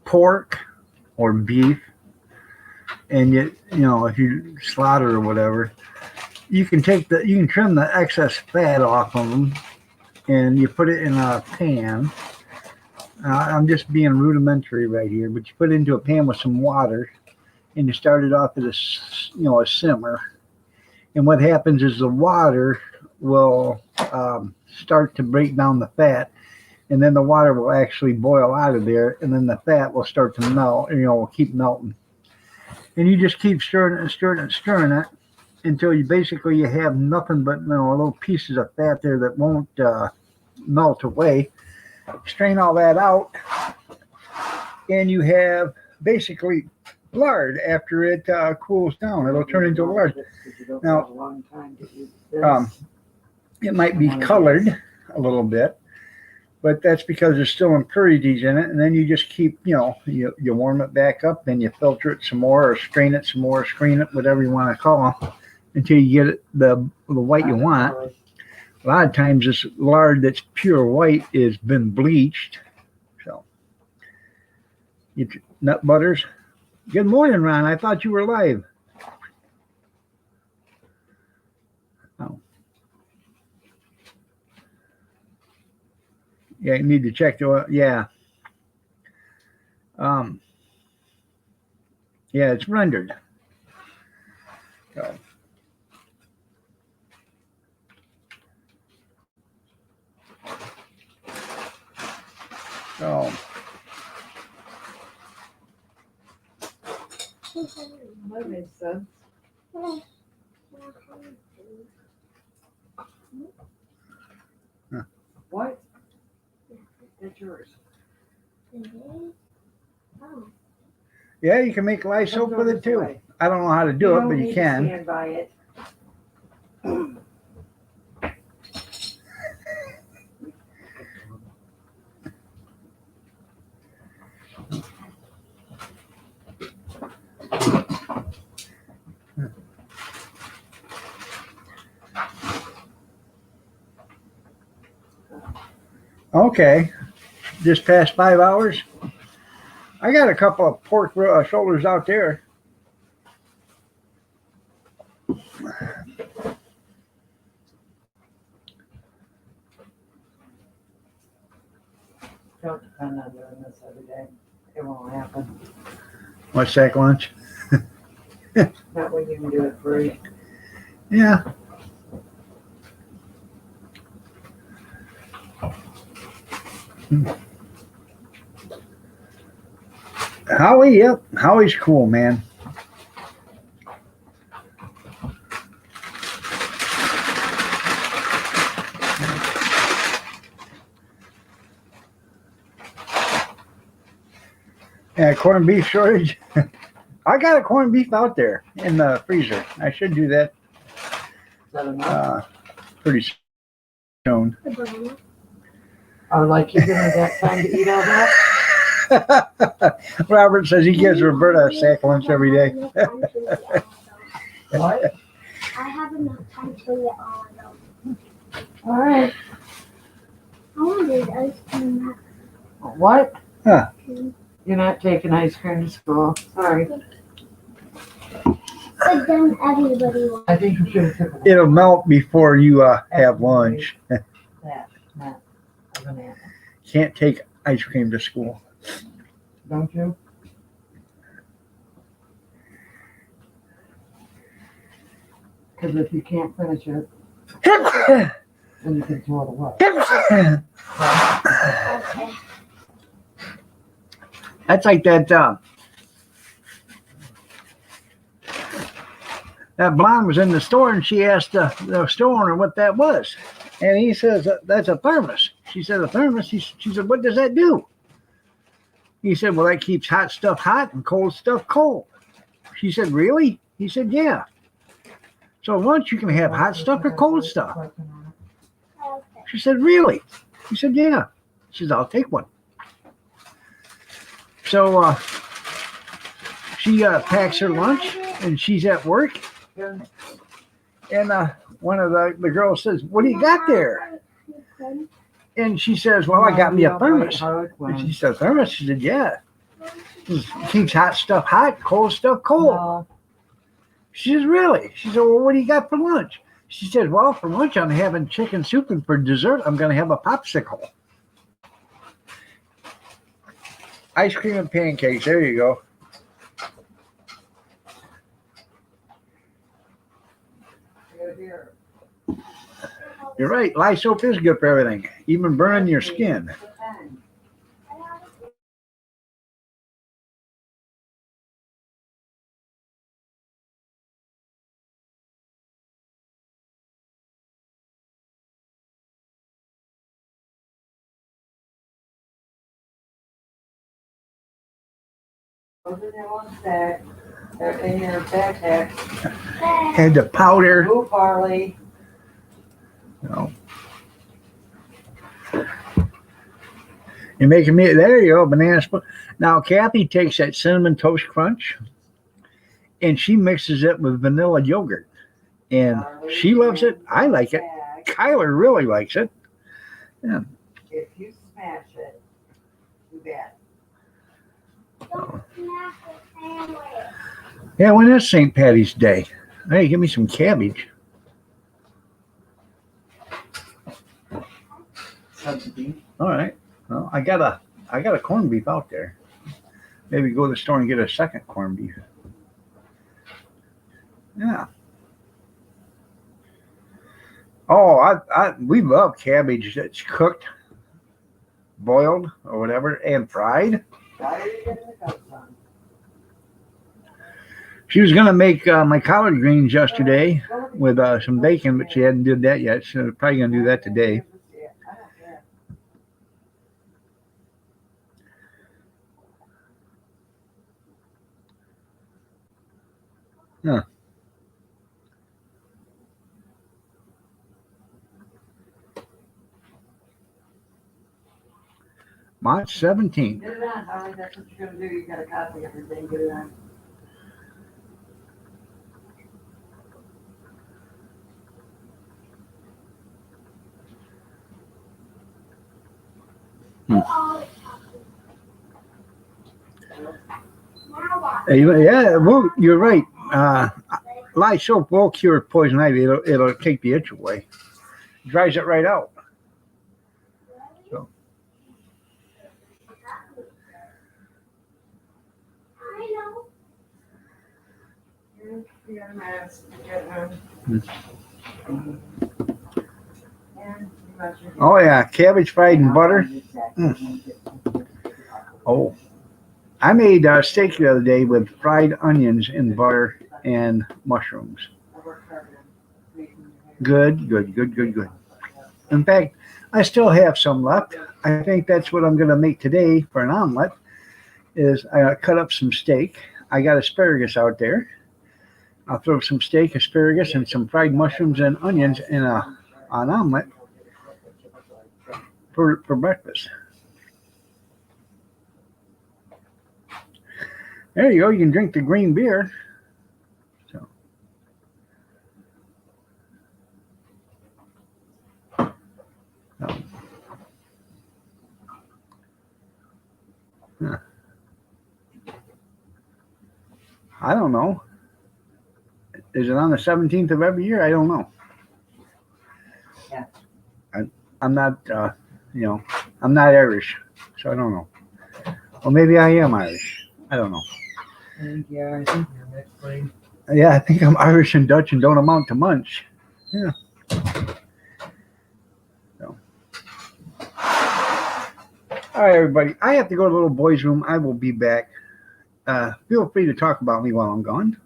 pork or beef, and if you slaughter or whatever, you can trim the excess fat off of them, and you put it in a pan. I'm just being rudimentary right here, but you put it into a pan with some water, and you start it off at a simmer. And what happens is the water will start to break down the fat, and then the water will actually boil out of there, and then the fat will start to melt, will keep melting. And you just keep stirring it and stirring it and stirring it until you have nothing but little pieces of fat there that won't melt away. Strain all that out, and you have basically lard after it cools down. It'll turn into lard. Now, A long time to use this. It might be colored a little bit, but that's because there's still impurities in it. And then you just keep, you warm it back up, then you filter it some more, or strain it some more, screen it, whatever you want to call it, until you get it the white you want. A lot of times this lard that's pure white is been bleached. So, nut butters. Good morning, Ron. I thought you were live. Oh. Yeah, you need to check the oil. Yeah. Yeah, it's rendered. So. So. That makes sense. Huh. What? That's yours. Yeah, you can make lye soap with it too. I don't know how to do it, but you can. Stand by it. Okay, just past 5 hours. I got a couple of pork shoulders out there. Don't depend on doing this every day. It won't happen. What's sack lunch? That way you can do it free. Yeah. Howie, yep. Howie's cool, man. Yeah, corned beef shortage. I got a corned beef out there in the freezer. I should do that Is that enough? pretty soon. Or like you're gonna got time to eat all that? Robert says he gives Roberta a sack lunch every day. What? I have enough time to eat all of them. All right. I wanted ice cream. What? Huh. Cream. You're not taking ice cream to school. Sorry. Sit down, everybody. I think you should have took It'll melt before you have lunch. that, not a banana. Can't take ice cream to school. Don't you? Because if you can't finish it, then you can throw it away. Okay. That's like that that blonde was in the store and she asked the store owner what that was. And he says, that's a thermos. She said, a thermos? She said, what does that do? He said, well, that keeps hot stuff hot and cold stuff cold. She said, really? He said, yeah. So at lunch you can have hot stuff or cold stuff. Okay. She said, really? He said, yeah. She said, I'll take one. So she packs her lunch and she's at work. And one of the girls says, what do you got there? And she says, well, I got me a thermos. And she said, thermos? She said, yeah. It keeps hot stuff hot, cold stuff cold. No, She says, really? She said, well, what do you got for lunch? She said, well, for lunch I'm having chicken soup and for dessert I'm going to have a popsicle. Ice cream and pancakes. There you go. here. You're right. Lye soap is good for everything, even burning your skin. Those are the ones that are in your backpack. Had the powder. Blue barley. No. You're making me, there you go, banana split. Now, Kathy takes that cinnamon toast crunch and she mixes it with vanilla yogurt. And she loves it. I like it. Kyler really likes it. Yeah. If you smash it, too bad. Don't smash the sandwich. Yeah, when is St. Patty's Day? Hey, give me some cabbage. Subsidy. All right. Well, I got a corned beef out there. Maybe go to the store and get a second corned beef. Yeah. Oh, we love cabbage that's cooked, boiled, or whatever, and fried. Why are you getting the cups on? She was gonna make my collard greens yesterday with some bacon, but she hadn't did that yet. So probably gonna do that today. I don't care. Huh. March 17th. Get it on, Holly, that's what you're gonna do, you gotta copy everything, get it on. Yeah, well, you're right. Lye soap will cure poison ivy. It'll take the itch away. Dries it right out. So. I know. You got a mask, get it on. Hmm. And you got your- Oh yeah, cabbage fried in butter. Oh, I made steak the other day with fried onions in butter and mushrooms. I work hard on making your hair. Good. In fact, I still have some left. I think that's what I'm going to make today for an omelet. Is I cut up some steak. I got asparagus out there. I'll throw some steak, asparagus, and some fried mushrooms and onions in an omelet for breakfast. There you go. You can drink the green beer. So. Huh. I don't know. Is it on the 17th of every year? I don't know. Yeah. I'm not, I'm not Irish, so I don't know. Or maybe I am Irish. I don't know. I think you're mixed breed. Yeah, I think I'm Irish and Dutch and don't amount to much. Yeah. So. All right, everybody. I have to go to the little boy's room. I will be back. Feel free to talk about me while I'm gone.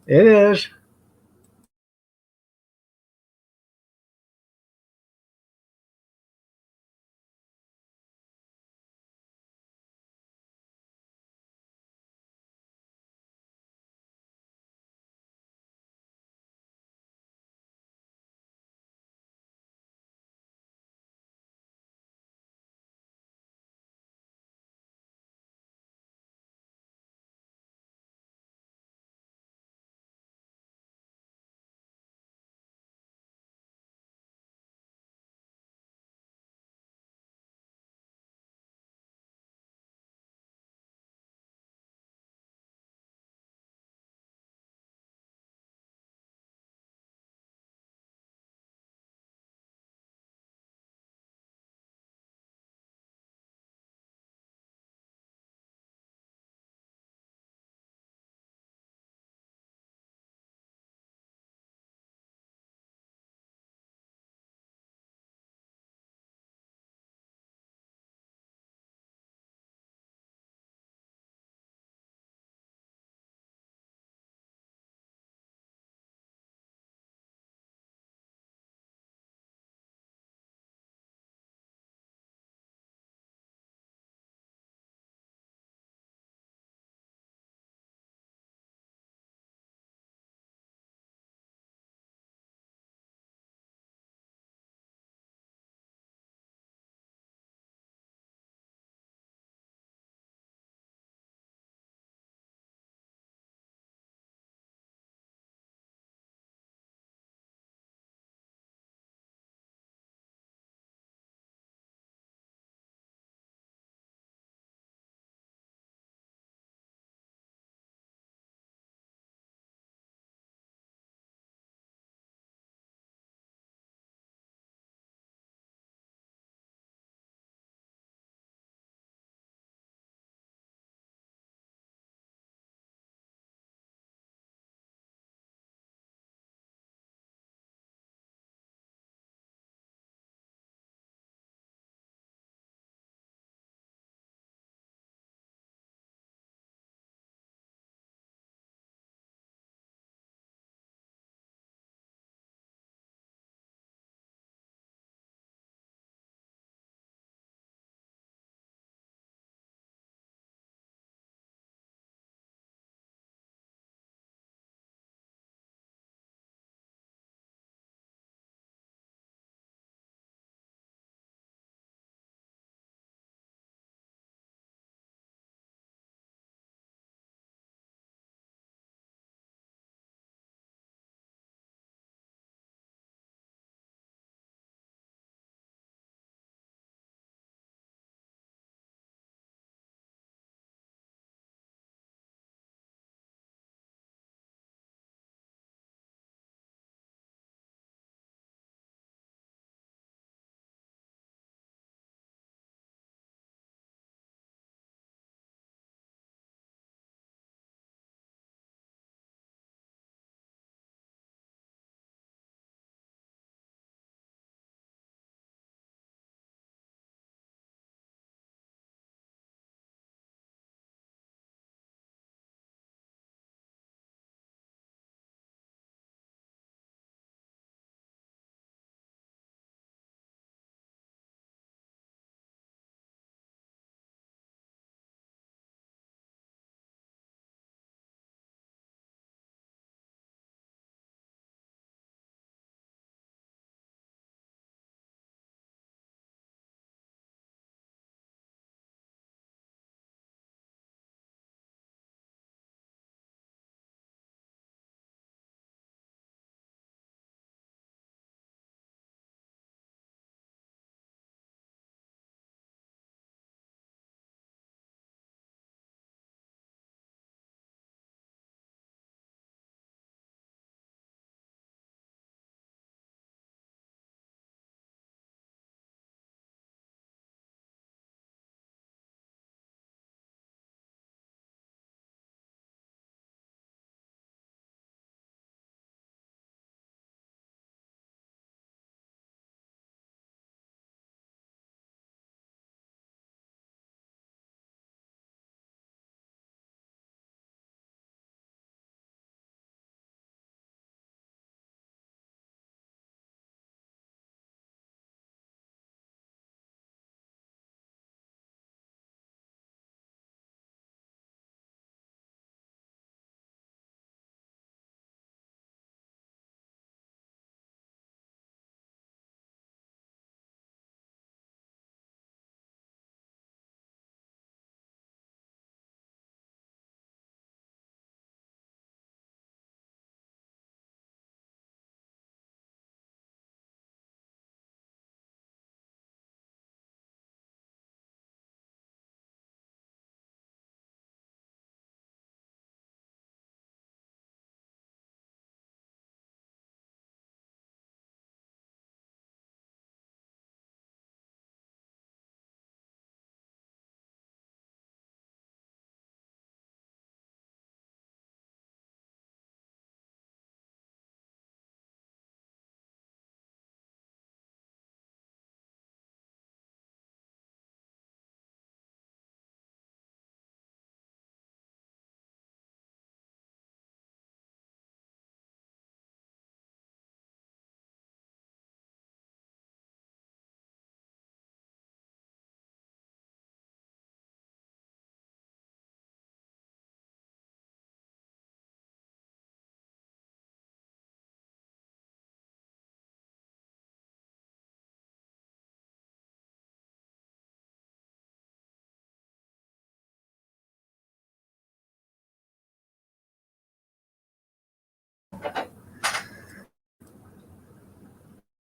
It is.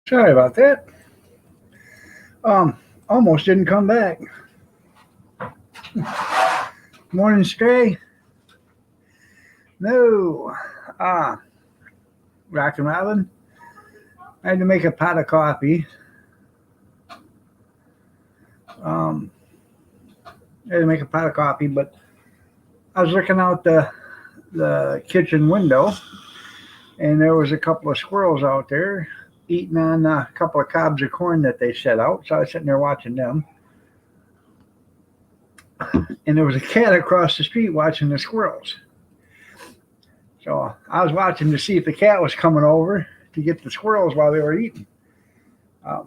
Sorry about that. Almost didn't come back. Morning, Stray. No. Rockin' Robin. I had to make a pot of coffee. I had to make a pot of coffee, but I was looking out the kitchen window, and there was a couple of squirrels out there eating on a couple of cobs of corn that they set out. So I was sitting there watching them. And there was a cat across the street watching the squirrels. So I was watching to see if the cat was coming over to get the squirrels while they were eating. But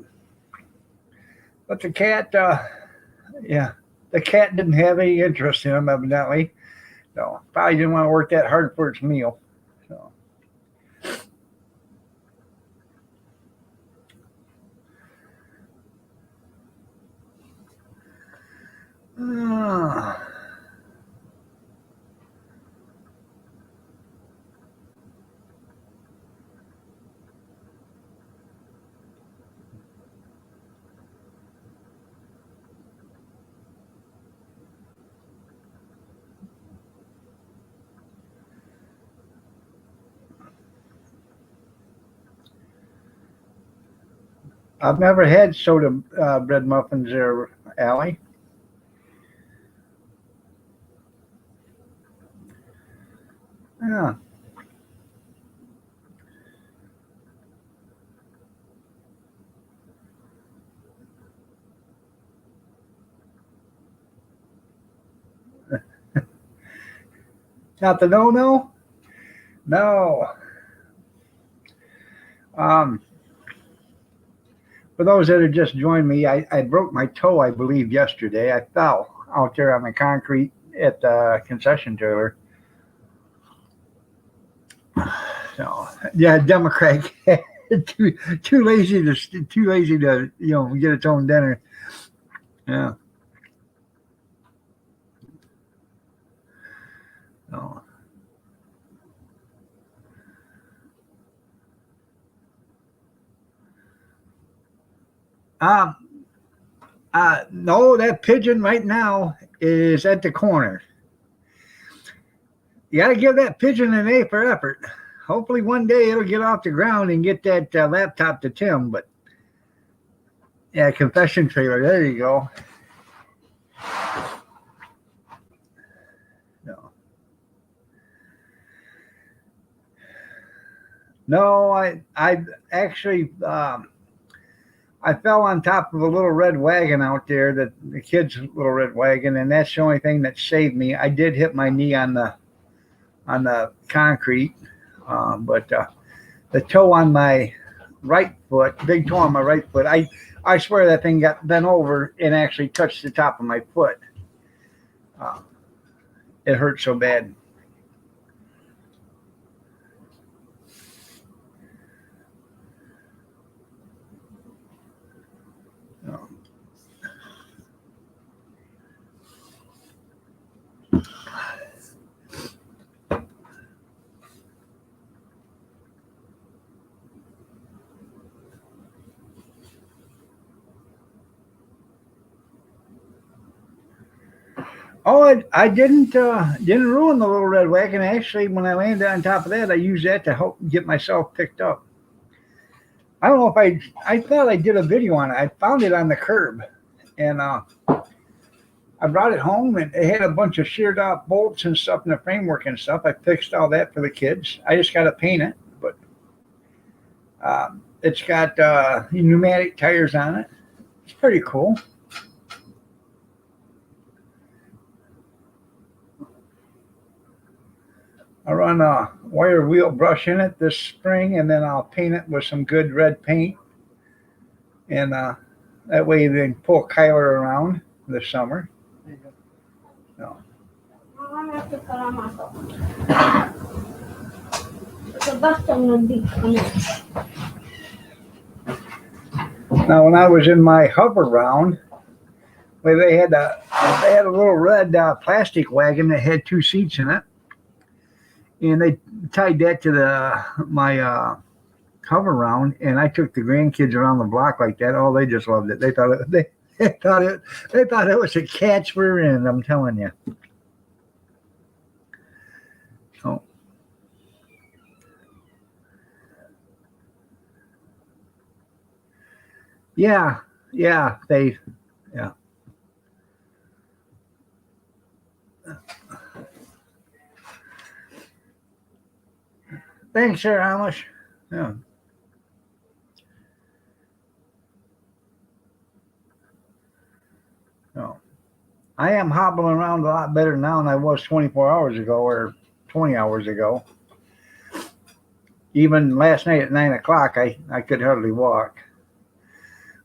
the cat, the cat didn't have any interest in them, evidently. So probably didn't want to work that hard for its meal. So. I've never had soda bread muffins there, Allie. Yeah. Not the no? No. For those that have just joined me, I broke my toe, I believe, yesterday. I fell out there on the concrete at the concession trailer. So yeah, Democrat too lazy to get its own dinner. Yeah. So. No, that pigeon right now is at the corner. You got to give that pigeon an A for effort. Hopefully one day it'll get off the ground and get that laptop to Tim. But yeah, confession trailer. There you go. No, I actually I fell on top of a little red wagon out there, that the kid's little red wagon, and that's the only thing that saved me. I did hit my knee on the concrete, but the toe on my right foot, big toe on my right foot, I swear that thing got bent over and actually touched the top of my foot. It hurt so bad. Oh, I didn't ruin the little red wagon. Actually, when I landed on top of that, I used that to help get myself picked up. I don't know if I thought I did a video on it. I found it on the curb, and I brought it home, and it had a bunch of sheared off bolts and stuff in the framework and stuff. I fixed all that for the kids. I just got to paint it, but it's got pneumatic tires on it. It's pretty cool. I'll run a wire wheel brush in it this spring, and then I'll paint it with some good red paint. And that way they can pull Kyler around this summer. So. Now, when I was in my hover round, where they had a little red plastic wagon that had 2 seats in it. And they tied that to my hover round, and I took the grandkids around the block like that. Oh, they just loved it. They thought they thought it was a catch we're in. I'm telling you. Oh. Yeah, yeah, yeah. Thanks, sir, Amish. Yeah. No. I am hobbling around a lot better now than I was 24 hours ago or 20 hours ago. Even last night at 9 o'clock, I could hardly walk.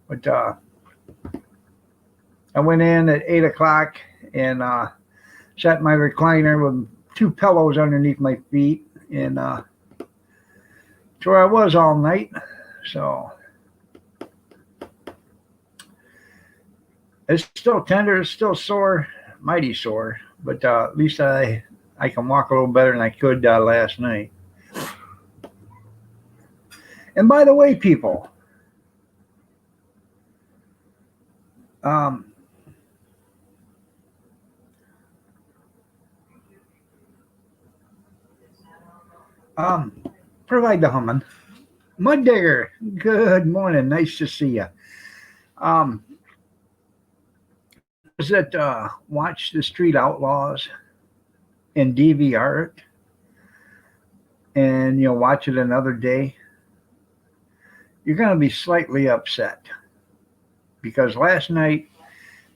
But I went in at 8 o'clock and sat in my recliner with 2 pillows underneath my feet. And that's where I was all night. So it's still tender, it's still sore, mighty sore. But at least I can walk a little better than I could last night. And by the way, people, provide the humming. Mud Digger, good morning. Nice to see you. Was that watch the Street Outlaws and DVR it and watch it another day? You're going to be slightly upset because last night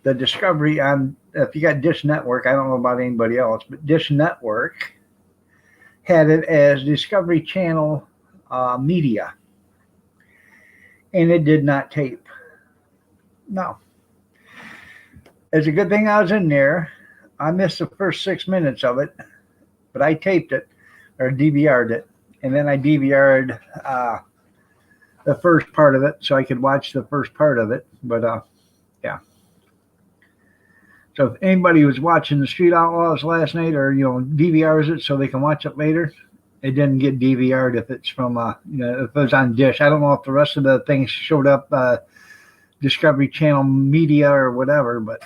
the Discovery on, if you got Dish Network, I don't know about anybody else, but Dish Network had it as Discovery Channel media, and it did not tape. No. It's a good thing I was in there. I missed the first 6 minutes of it, but I taped it or DVR'd it, and then I DVR'd the first part of it so I could watch the first part of it. But yeah. So if anybody was watching the Street Outlaws last night, or DVRs it so they can watch it later, it didn't get DVR'd if it's from if it was on Dish. I don't know if the rest of the things showed up Discovery Channel media or whatever, but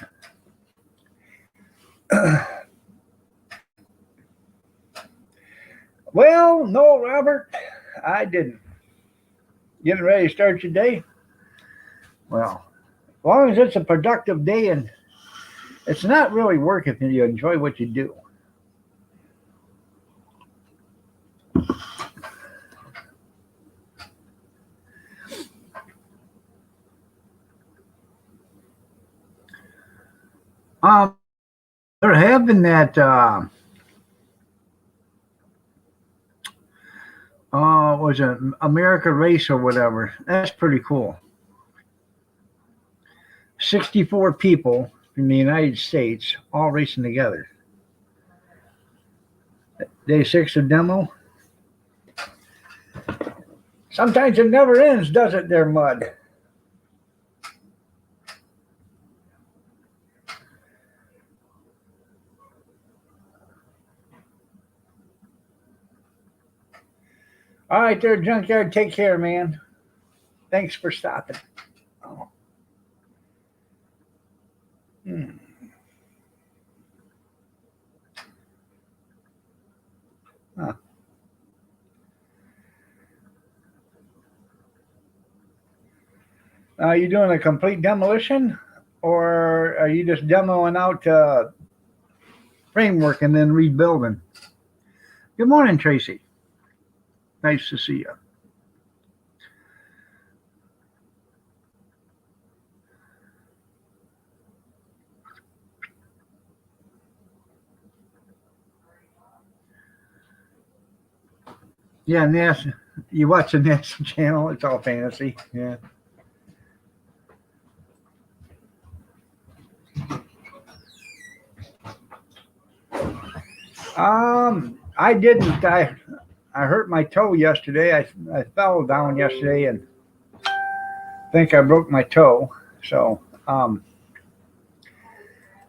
well, no, Robert, I didn't. Getting ready to start your day? Well, as long as it's a productive day and it's not really work if you enjoy what you do. They're having that was it America Race or whatever. That's pretty cool. 64 people from the United States all racing together. Day 6 of demo. Sometimes it never ends, does it there, Mud? All right there, Junkyard. Take care, man. Thanks for stopping. Oh. Huh. Are you doing a complete demolition, or are you just demoing out framework and then rebuilding? Good morning, Tracy. Nice to see you. Yeah, NASA. You watch the NASA channel? It's all fantasy. Yeah. I didn't. I hurt my toe yesterday. I fell down yesterday and think I broke my toe. So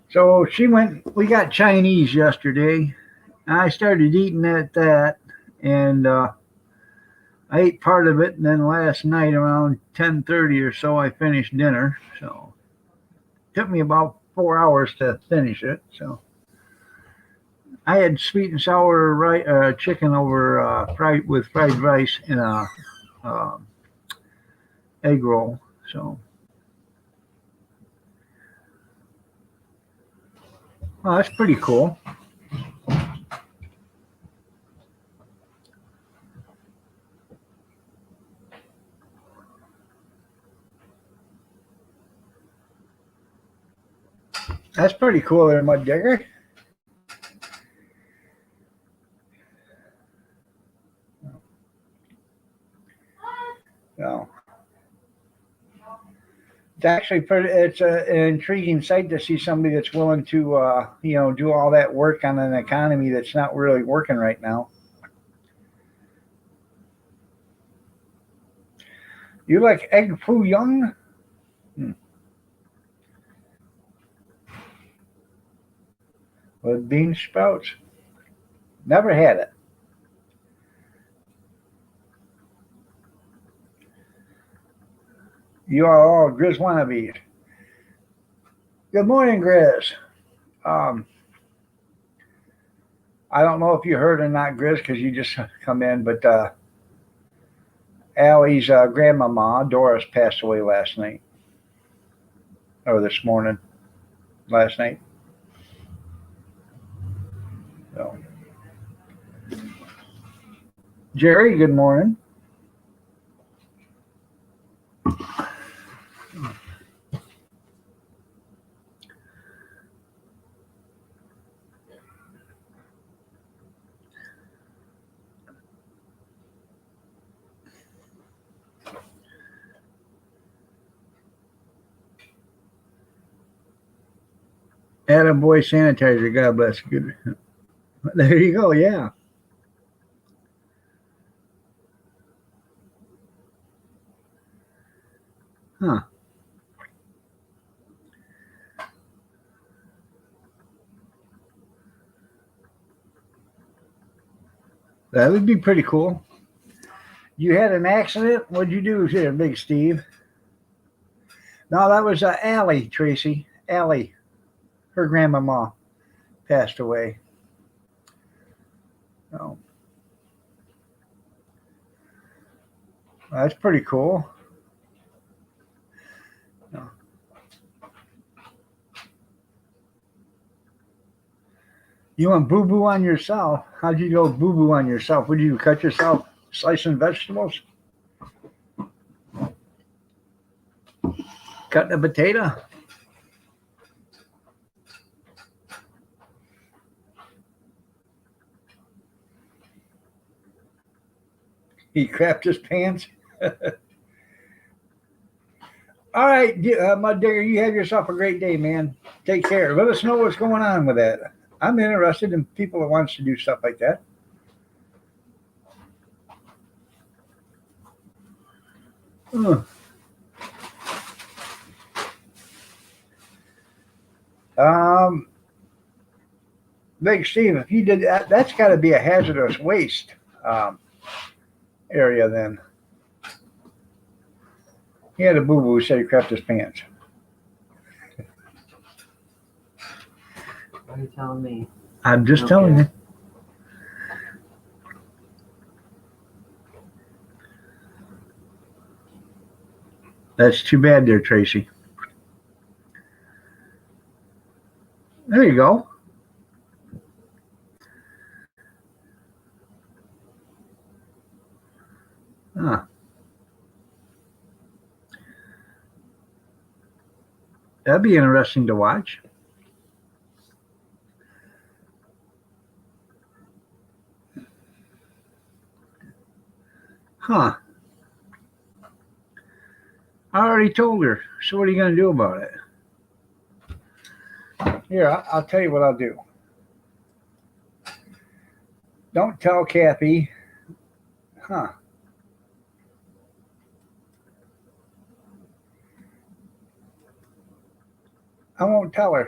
so she went. We got Chinese yesterday. I started eating at that, and I ate part of it, and then last night around 10:30 or so, I finished dinner. So it took me about 4 hours to finish it. So I had sweet and sour chicken over fried with fried rice in a uh, egg roll. So well, that's pretty cool. That's pretty cool there, Mud Digger. So it's actually pretty. It's an intriguing sight to see somebody that's willing to, do all that work on an economy that's not really working right now. You like egg foo young? With bean sprouts? Never had it. You are all Grizz wannabes. Good morning, Grizz. Um, I don't know if you heard or not, Grizz, because you just come in, but Allie's grandmama, Doris, passed away last night. Or this morning. Last night. So. Jerry, good morning. Attaboy sanitizer, God bless. Good. There you go, yeah. Huh. That would be pretty cool. You had an accident? What'd you do here, Big Steve? No, that was Allie, Tracy. Allie. Her grandmama passed away. Oh, that's pretty cool. Oh. You went boo boo on yourself. How'd you go boo boo on yourself? Would you cut yourself slicing vegetables? Cutting a potato? He crapped his pants. All right, Mud Digger, you have yourself a great day, man. Take care. Let us know what's going on with that. I'm interested in people that wants to do stuff like that. Um, Big Steve, if you did that, that's got to be a hazardous waste area then. He had a boo boo, said he crapped his pants. What are you telling me? I'm just Okay. telling you. That's too bad there, Tracy. There you go. Huh. That'd be interesting to watch. Huh. I already told her. So what are you going to do about it? Here, I'll tell you what I'll do. Don't tell Kathy. Huh. I won't tell her.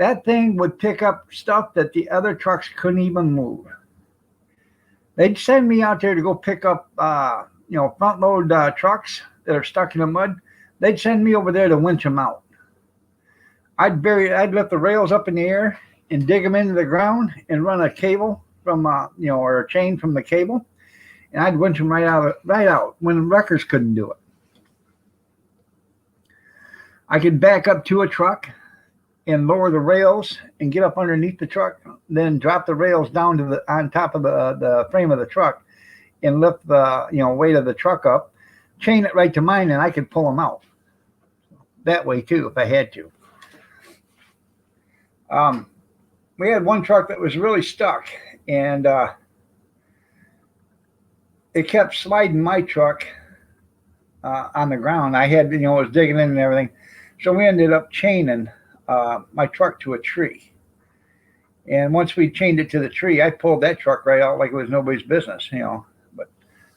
That thing would pick up stuff that the other trucks couldn't even move. They'd send me out there to go pick up, front load trucks that are stuck in the mud. They'd send me over there to winch them out. I'd lift the rails up in the air and dig them into the ground and run a cable from, or a chain from the cable, and I'd winch them right out when wreckers couldn't do it. I could back up to a truck and lower the rails and get up underneath the truck, then drop the rails down to on top of the frame of the truck and lift the weight of the truck up, chain it right to mine, and I could pull them out that way too if I had to. We had one truck that was really stuck, and it kept sliding my truck on the ground. I had, was digging in and everything. So we ended up chaining my truck to a tree. And once we chained it to the tree, I pulled that truck right out like it was nobody's business, But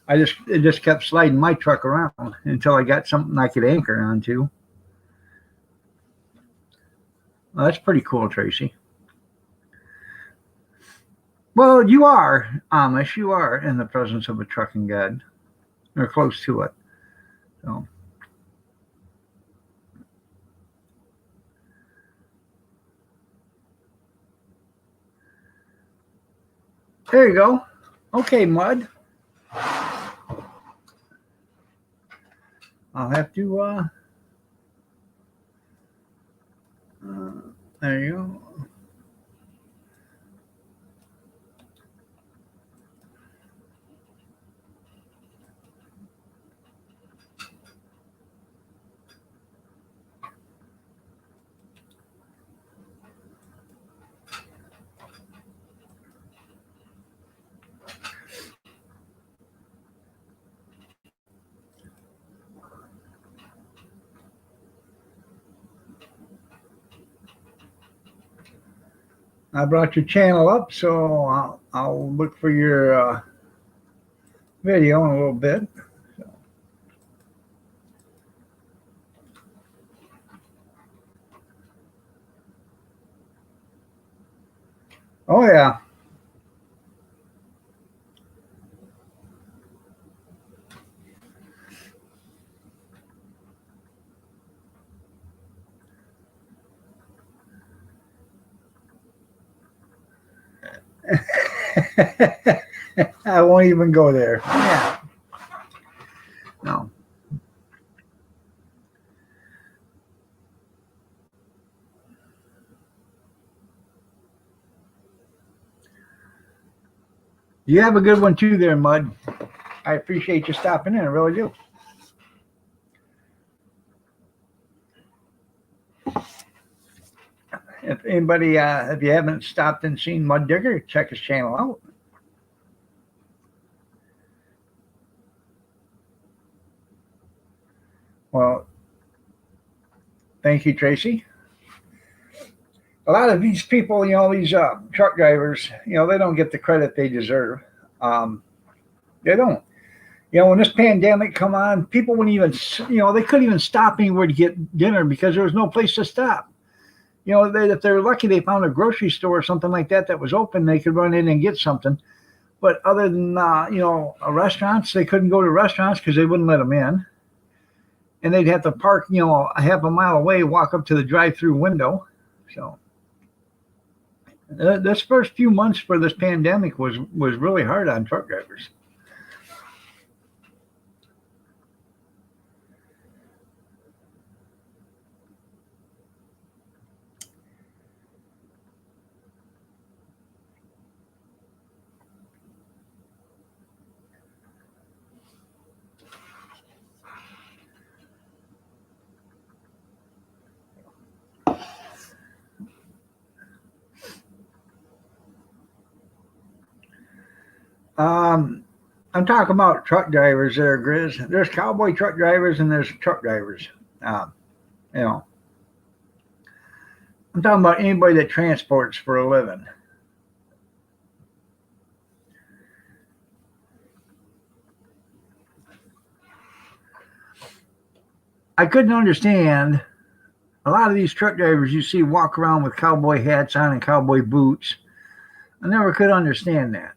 it just kept sliding my truck around until I got something I could anchor onto. Well, that's pretty cool, Tracy. Well, you are Amish. You are in the presence of a trucking god, or close to it. So. There you go. Okay, Mud. I'll have to, there you go. I brought your channel up, so I'll look for your video in a little bit. So. Oh, yeah. I won't even go there. Yeah. No. You have a good one too there, Mud. I appreciate you stopping in. I really do. If anybody, if you haven't stopped and seen Mud Digger, check his channel out. Well, thank you, Tracy. A lot of these people, these truck drivers, they don't get the credit they deserve. They don't. When this pandemic come on, people wouldn't even, they couldn't even stop anywhere to get dinner because there was no place to stop. If they were lucky, they found a grocery store or something like that was open. They could run in and get something. But other than, restaurants, they couldn't go to restaurants because they wouldn't let them in. And they'd have to park, a half a mile away, walk up to the drive-through window. So this first few months for this pandemic was really hard on truck drivers. I'm talking about truck drivers there, Grizz. There's cowboy truck drivers and there's truck drivers. I'm talking about anybody that transports for a living. I couldn't understand a lot of these truck drivers you see walk around with cowboy hats on and cowboy boots. I never could understand that.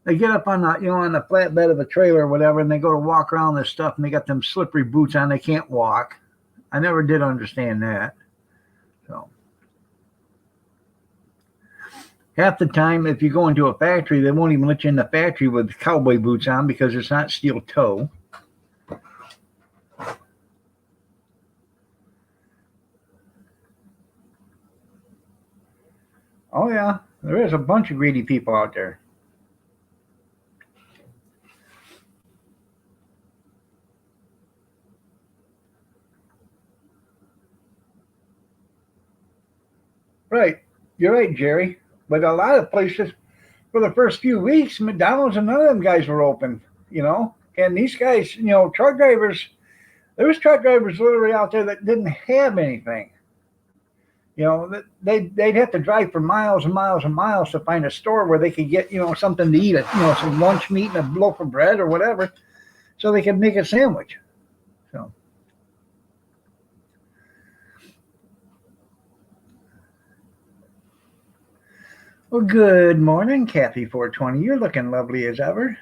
They get up on the, on the flatbed of a trailer or whatever, and they go to walk around this stuff, and they got them slippery boots on. They can't walk. I never did understand that. So half the time, if you go into a factory, they won't even let you in the factory with cowboy boots on because it's not steel toe. Oh yeah, there is a bunch of greedy people out there. Right. You're right, Jerry. But a lot of places, for the first few weeks, McDonald's and none of them guys were open, And these guys, truck drivers, there was truck drivers literally out there that didn't have anything. They'd have to drive for miles and miles and miles to find a store where they could get, something to eat, some lunch meat and a loaf of bread or whatever, so they could make a sandwich. So. Well, good morning, Kathy 420. You're looking lovely as ever.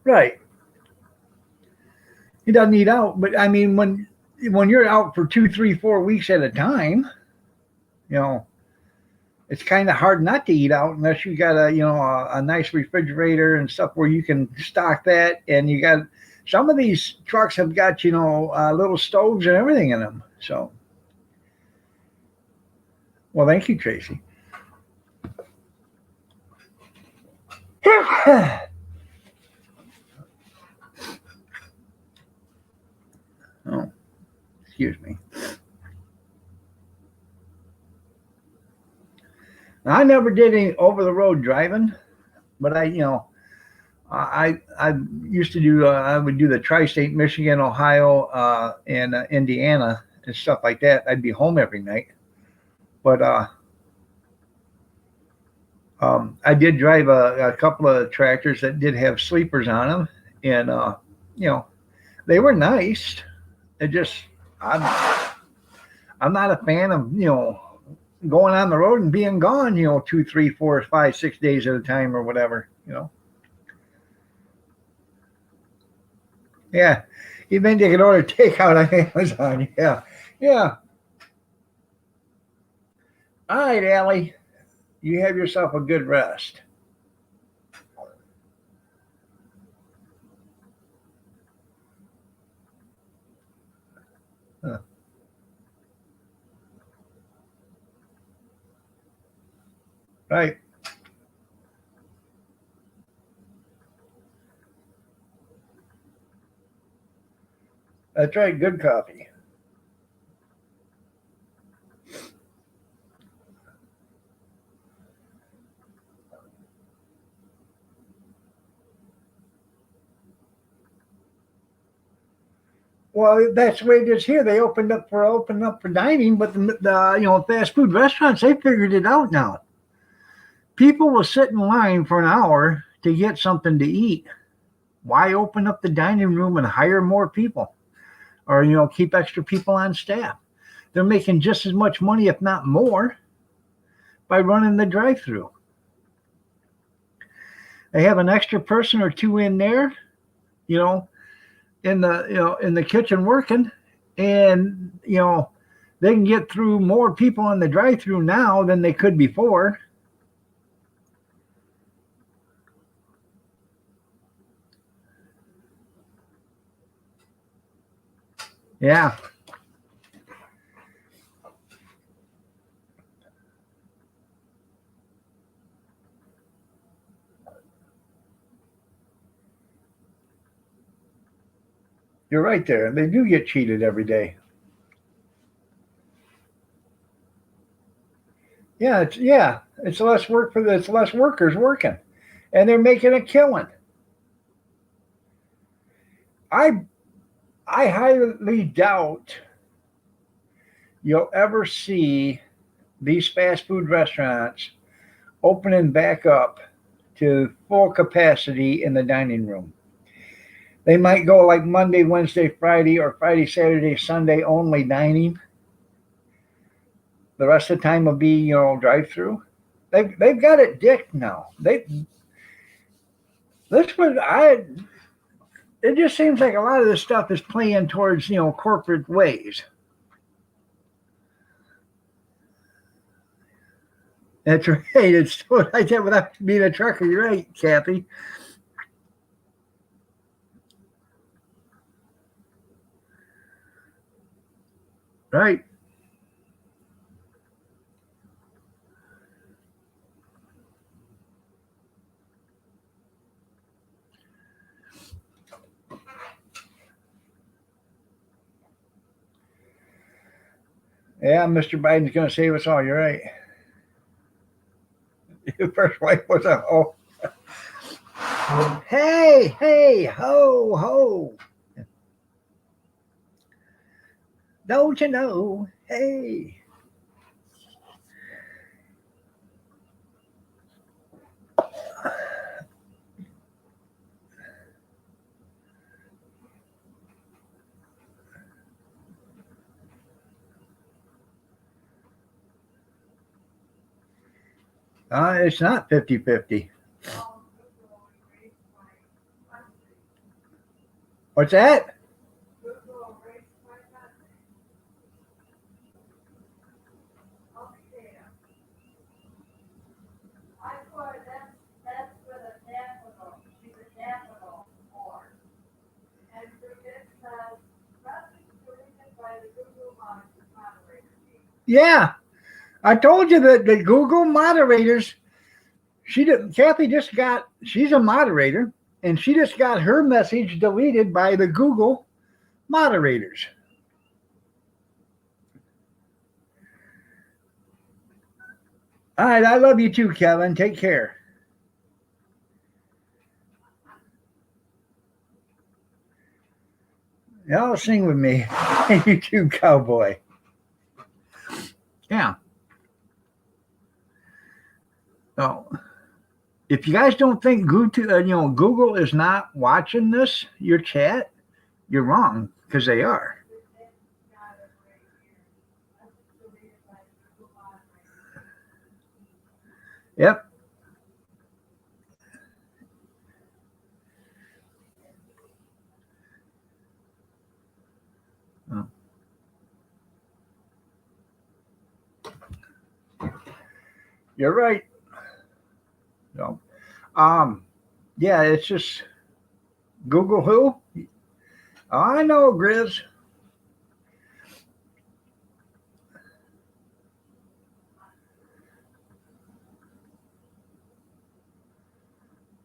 Right. He doesn't eat out, but I mean, when you're out for 2, 3, 4 weeks at a time, it's kind of hard not to eat out unless you got a nice refrigerator and stuff where you can stock that. And you got some of these trucks have got little stoves and everything in them. So, well, thank you, Tracy. Oh, excuse me. Now, I never did any over the road driving, but I used to do. I would do the tri-state, Michigan, Ohio, and Indiana and stuff like that. I'd be home every night, but I did drive a couple of tractors that did have sleepers on them, and they were nice. It just I'm not a fan of going on the road and being gone 2, 3, 4, 5, 6 days at a time or whatever. Yeah, you meant you could order takeout on Amazon. Yeah. All right, Allie, you have yourself a good rest. Huh. Right. That's right. Good coffee. Well, that's the way it is here. They opened up for dining, but the fast food restaurants, they figured it out now. People will sit in line for an hour to get something to eat. Why open up the dining room and hire more people? Or, keep extra people on staff. They're making just as much money, if not more, by running the drive-through. They have an extra person or two in there, in the kitchen working, and they can get through more people on the drive-through now than they could before. Yeah. You're right there. They do get cheated every day. It's less work it's less workers working, and they're making a killing. I highly doubt you'll ever see these fast food restaurants opening back up to full capacity in the dining room. They might go like Monday, Wednesday, Friday, or Friday, Saturday, Sunday only dining. The rest of the time will be, drive through. They've got it dick now. This was I. It just seems like a lot of this stuff is playing towards corporate ways. That's right. It's like that without being a trucker. You're right, Kathy. Right. Yeah, Mr. Biden's going to save us all. You're right. Your first wife was a hoe. Hey, hey, ho, ho. Don't you know? Hey. It's not 50-50. What's that? Yeah, I told you that the Google moderators. She's a moderator, and she just got her message deleted by the Google moderators. All right, I love you too, Kevin. Take care. Y'all sing with me. You too, cowboy. Yeah. So, if you guys don't think Google is not watching your chat, you're wrong, because they are. Yep. Oh. You're right. So, yeah, it's just Google who? Oh, I know, Grizz.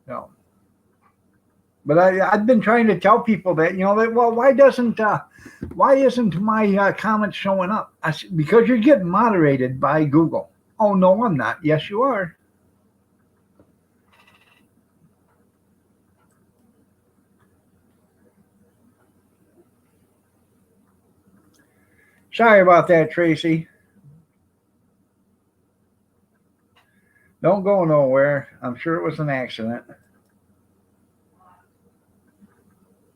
No. But I've been trying to tell people that, well, why isn't my comment showing up? I said, because you're getting moderated by Google. Oh, no, I'm not. Yes, you are. Sorry about that, Tracy. Don't go nowhere. I'm sure it was an accident.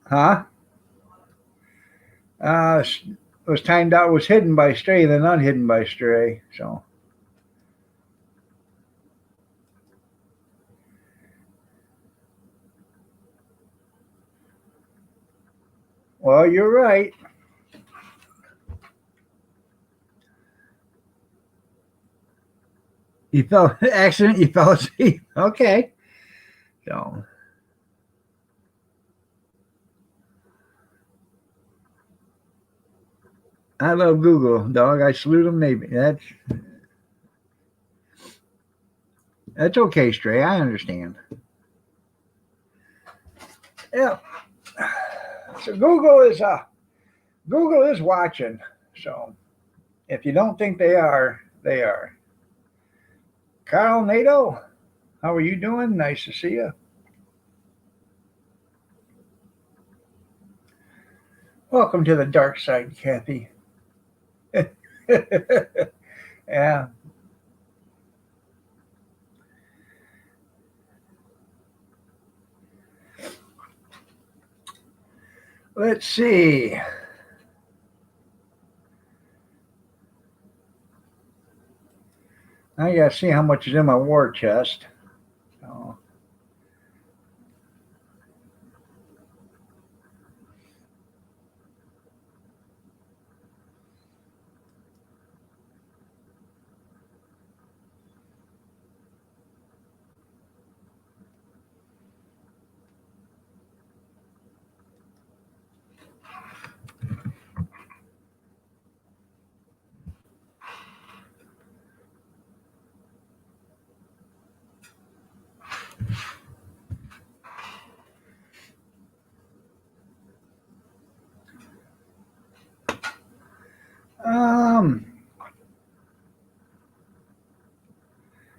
Huh? It was timed out. It was hidden by Stray, then unhidden by Stray. So. Well, you're right. You fell accident. You fell asleep. Okay. So. I love Google, dog. I salute them. Maybe that's okay, Stray. I understand. Yeah. So Google is watching. So if you don't think they are, they are. Carl Nato, how are you doing? Nice to see you. Welcome to the dark side, Kathy. Yeah. Let's see. I gotta see how much is in my war chest. So,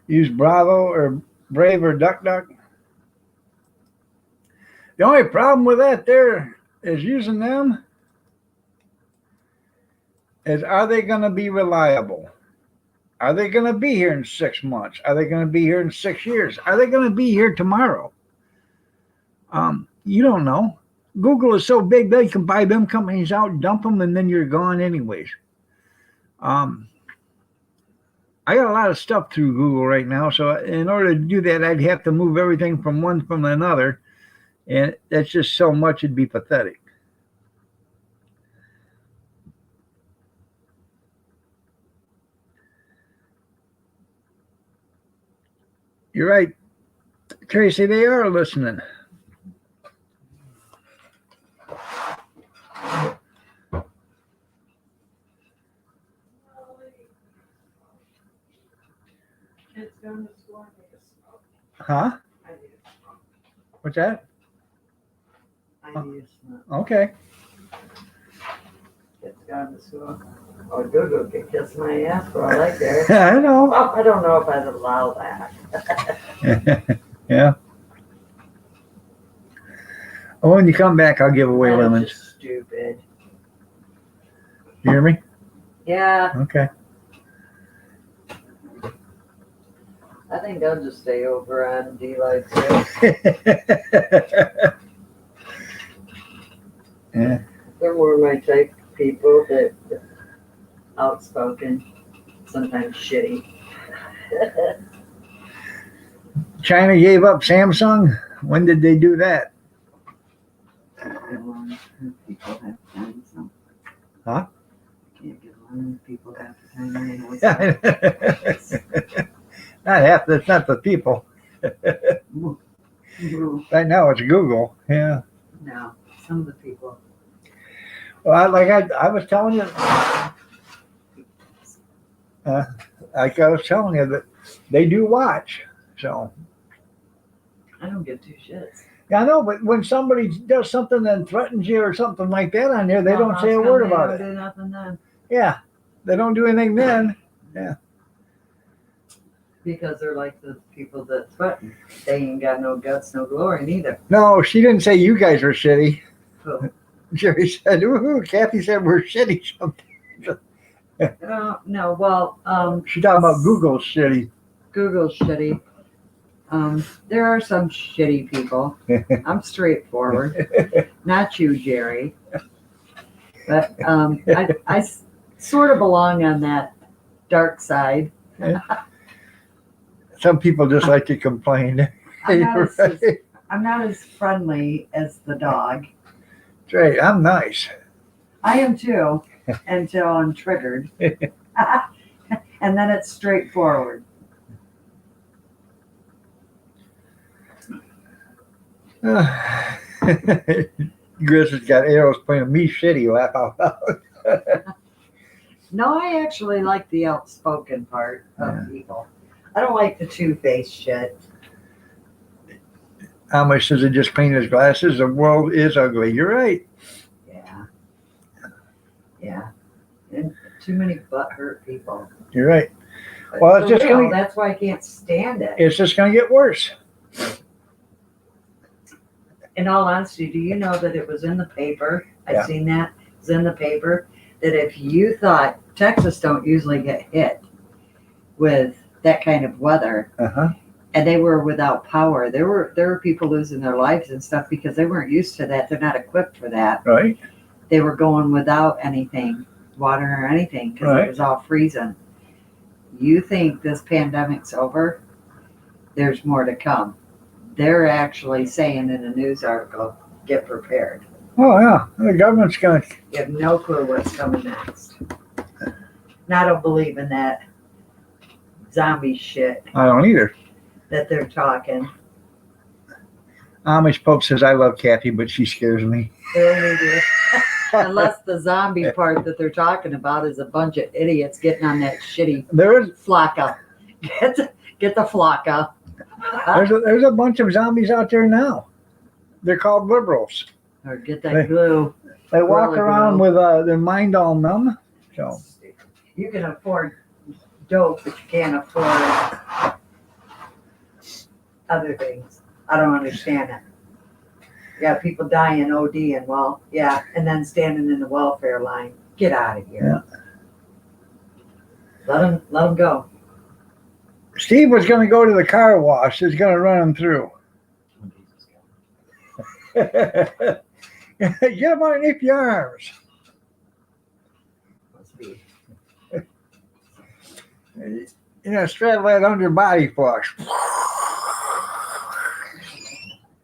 use Bravo or Brave or DuckDuck. The only problem with that there is using them is, are they going to be reliable? Are they going to be here in 6 months? Are they going to be here in 6 years? Are they going to be here tomorrow? You don't know. Google is so big they can buy them companies out, dump them, and then you're gone anyways. I got a lot of stuff through Google right now, so in order to do that, I'd have to move everything from one from another, and that's just so much, it'd be pathetic. You're right, Tracy, they are listening. Kids going to school and they just smoke. Huh? I do smoke. What's that? I do smoke. Okay. Kids going to school. Oh, Google could kiss my ass for all I care. I know. Well, I don't know if I'd allow that. Yeah. Oh, when you come back, I'll give away That is lemons. just stupid. You hear me? Yeah, Okay. I think I'll just stay over on D-Light too. Yeah. They're more my type of people that outspoken, sometimes shitty. China gave up Samsung. When did they do that? People have time, so. Huh? Can't get along with people half the time anyway. Not half. That's not the people. Right now, it's Google. Yeah. No, some of the people. Well, I was telling you, like I was telling you that they do watch. So I don't give two shits. I know, but when somebody does something and threatens you or something like that on there, they don't say a word about it. They don't do nothing then. Yeah, they don't do anything then. Because they're like the people that threaten. They ain't got no guts, no glory neither. No, she didn't say you guys were shitty. So, Jerry said, ooh, Kathy said we're shitty. no, well, She's talking about Google's shitty. Google's shitty. There are some shitty people. I'm straightforward. Not you, Jerry. But I sort of belong on that dark side. Some people just like to complain. I'm not, as, Right. I'm not as friendly as the dog. That's right. I'm nice. I am too, until I'm triggered. And then it's straightforward. Chris has got arrows pointing me shitty. Laugh out loud. No, I actually like the outspoken part of people. I don't like the two-faced shit. How much does it just paint his glasses? The world is ugly. You're right. Yeah. Yeah. And too many butthurt people. You're right. Well, it's For just real, gonna- that's why I can't stand it. It's just going to get worse. In all honesty, do you know that it was in the paper? Yeah. I've seen that. It's in the paper that if you thought Texas don't usually get hit with that kind of weather, Uh-huh. and they were without power. There were people losing their lives and stuff because they weren't used to that. They're not equipped for that. Right. They were going without anything, water or anything, because Right. it was all freezing. You think this pandemic's over? There's more to come. They're actually saying in a news article, get prepared. Oh yeah, the government's gonna. You have no clue what's coming next. And I don't believe in that zombie shit I don't either. that they're talking. Amish Pope says I love Kathy, but she scares me. They only do. Unless the zombie part that they're talking about is a bunch of idiots getting on that shitty There is flocka. Get the flocka. there's a bunch of zombies out there now. They're called liberals. Or get that glue. They walk Really around glue. with their mind all numb. So You can afford dope, but you can't afford other things. I don't understand it. You got people dying, ODing, well, yeah, and then standing in the welfare line. Get out of here. Let them go. Steve was going to go to the car wash. He's going to run him through. Get him underneath your arms. Must be. Straddle that under body flush.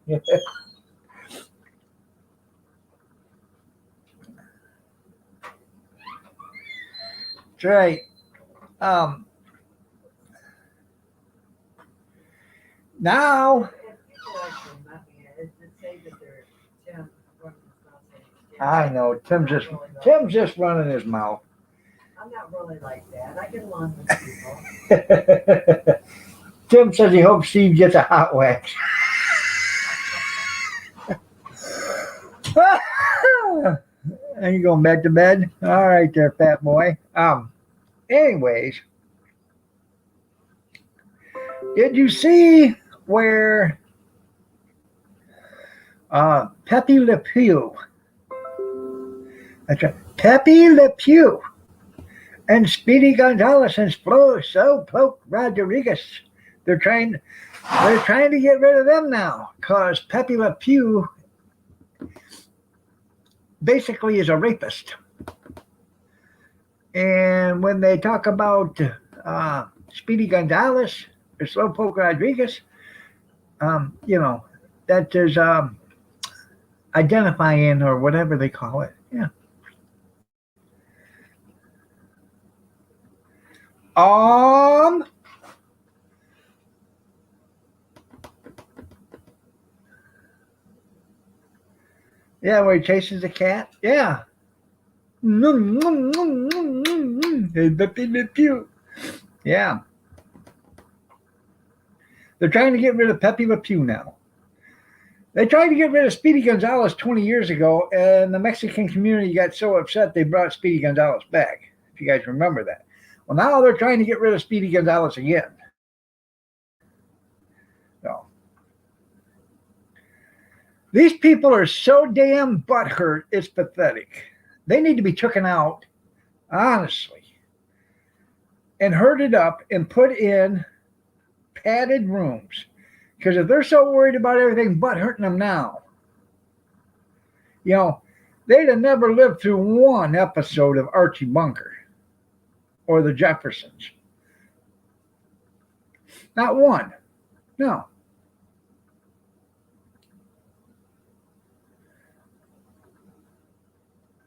That's right. Now, I know Tim's just running his mouth. I'm not really like that. I get along with people. Tim says he hopes Steve gets a hot wax. Are you going back to bed? All right there, fat boy. Anyways, did you see where Pepe Le Pew, that's right, Pepe Le Pew and Speedy Gonzalez and Slowpoke Rodriguez, they're trying to get rid of them now because Pepe Le Pew basically is a rapist. And when they talk about Speedy Gonzalez or Slowpoke Rodriguez, that is identifying or whatever they call it. Yeah. Yeah, where he chases the cat. Yeah. Yeah. They're trying to get rid of Pepe Le Pew now. They tried to get rid of Speedy Gonzalez 20 years ago, and the Mexican community got so upset they brought Speedy Gonzalez back, if you guys remember that. Well, now they're trying to get rid of Speedy Gonzalez again. So, these people are so damn butthurt, it's pathetic. They need to be taken out, honestly, and herded up and put in padded rooms. Because if they're so worried about everything but hurting them now, they'd have never lived through one episode of Archie Bunker or the Jeffersons. Not one. No.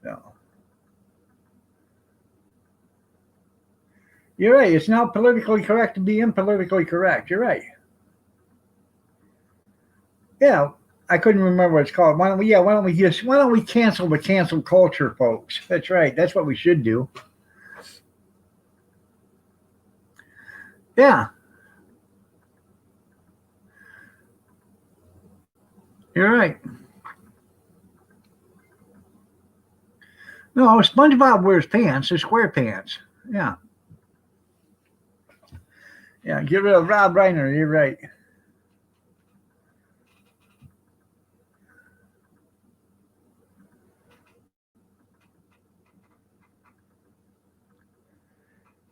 No. You're right. It's now politically correct to be impolitically correct. You're right. Yeah, I couldn't remember what it's called. Why don't we cancel the cancel culture, folks? That's right. That's what we should do. Yeah. You're right. No, SpongeBob wears pants, the square pants. Yeah. Yeah, get rid of Rob Reiner. You're right.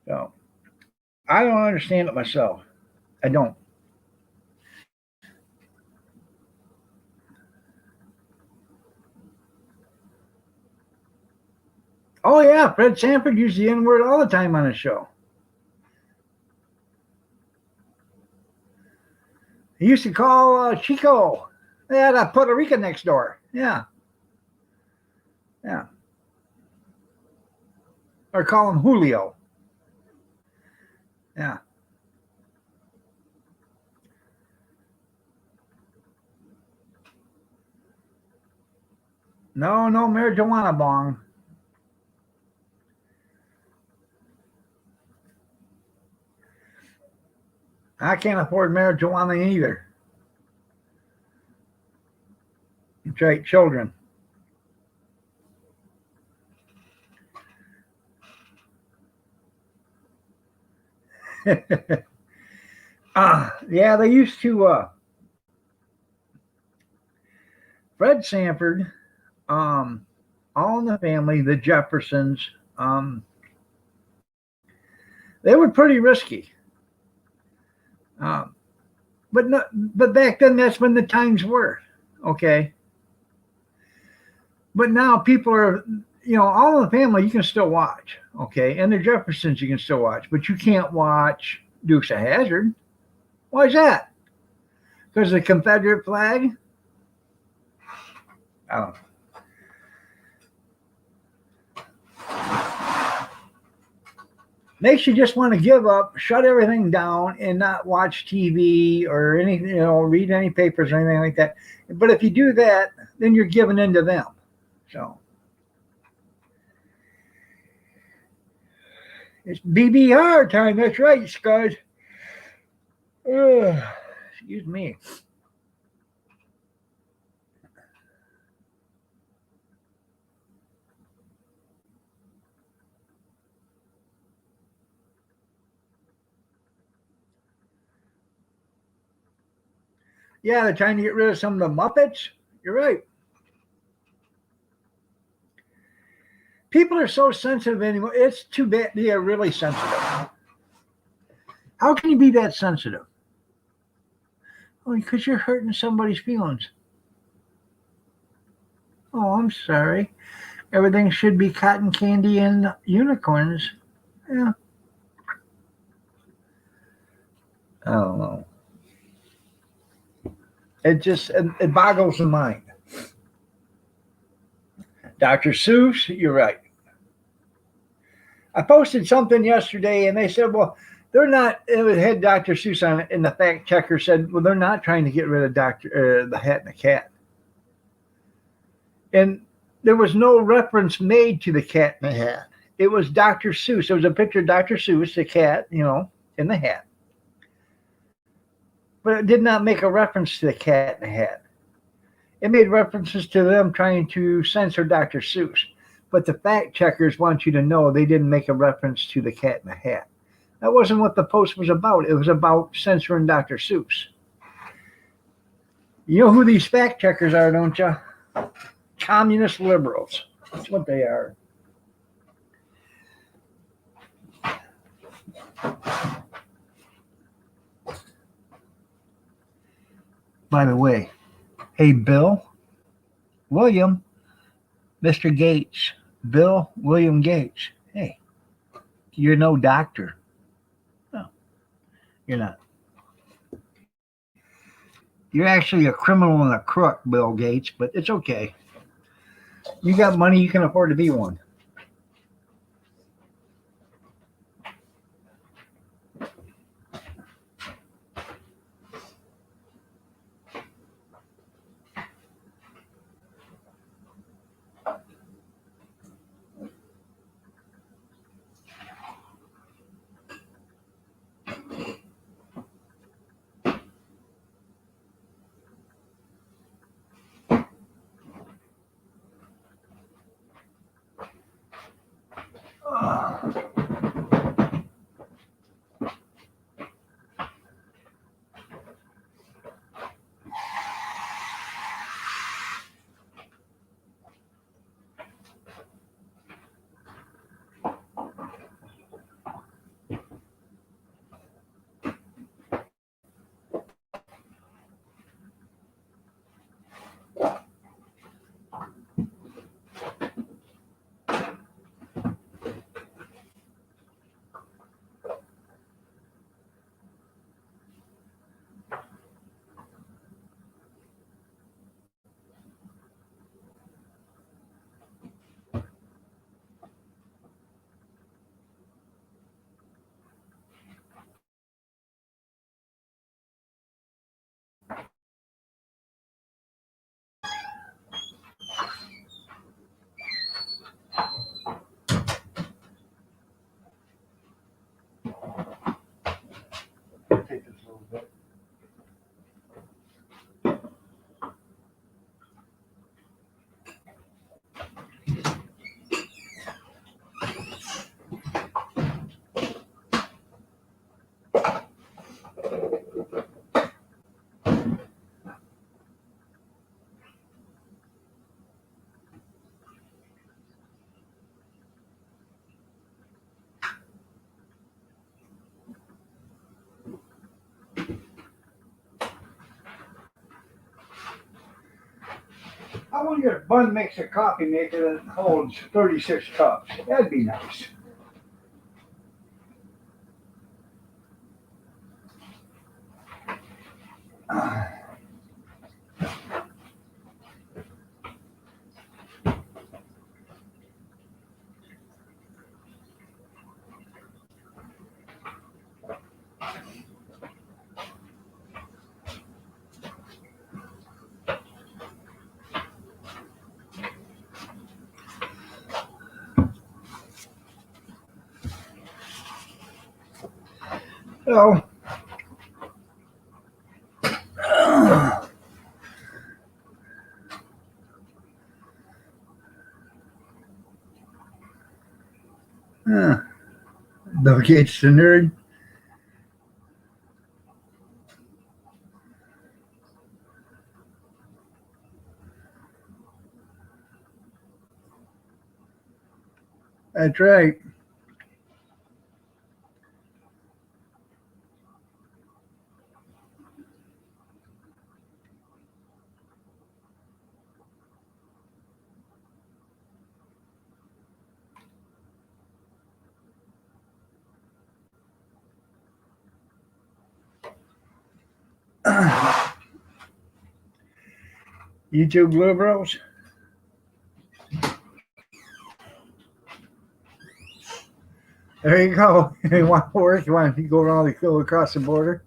So, I don't understand it myself. I don't. Oh yeah, Fred Sanford used the N word all the time on his show. He used to call Chico, yeah, that Puerto Rican next door. Yeah, yeah. Or call him Julio. Yeah. No, no marijuana bong. I can't afford marijuana either. That's right, children. Yeah, they used to. Fred Sanford, All in the Family, the Jeffersons. They were pretty risky. But no, but back then that's when the times were. Okay. But now people are, All in the Family you can still watch. Okay. And the Jeffersons you can still watch, but you can't watch Dukes of Hazzard. Why is that? Because of the Confederate flag? I don't know. Makes you just want to give up, shut everything down, and not watch TV or anything, read any papers or anything like that. But if you do that, then you're giving in to them. So it's BBR time. That's right, Scud. Excuse me. Yeah, they're trying to get rid of some of the Muppets. You're right. People are so sensitive anymore. It's too bad. They are really sensitive. How can you be that sensitive? Oh, because you're hurting somebody's feelings. Oh, I'm sorry. Everything should be cotton candy and unicorns. Yeah. I don't know. It boggles the mind. Dr. Seuss, you're right. I posted something yesterday and they said, well, they're not, it had Dr. Seuss on it, and the fact checker said, well, they're not trying to get rid of the Hat and the Cat. And there was no reference made to the Cat and the Hat. It was Dr. Seuss. There was a picture of Dr. Seuss, the cat, in the hat. But it did not make a reference to the Cat in the Hat. It made references to them trying to censor Dr. Seuss. But the fact checkers want you to know they didn't make a reference to the Cat in the Hat. That wasn't what the post was about. It was about censoring Dr. Seuss. You know who these fact checkers are, don't you? Communist liberals. That's what they are. By the way, hey, Bill, William, Mr. Gates, Bill, William Gates. Hey, you're no doctor. No, you're not. You're actually a criminal and a crook, Bill Gates, but it's okay. You got money, you can afford to be one. I wonder if Bun makes a coffee maker that holds 36 cups. That'd be nice. So, Bill Gates the nerd. That's right. YouTube liberals. There you go. You want to work? You want to go around and go across the border?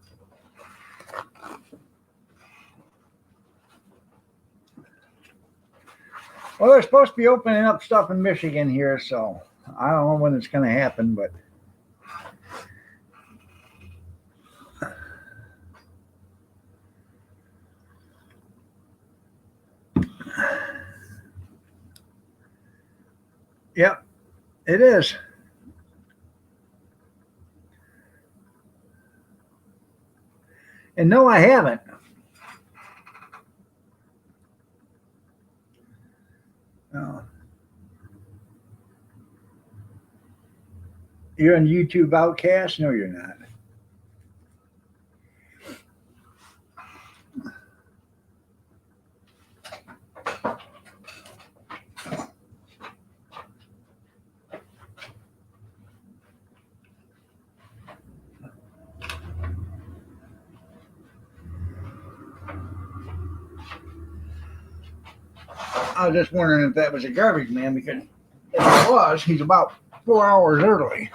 Well, they're supposed to be opening up stuff in Michigan here, so I don't know when it's going to happen, but yep, it is. And no, I haven't. No. You're on YouTube Outcast? No, you're not. I was just wondering if that was a garbage man, because if it was, he's about 4 hours early.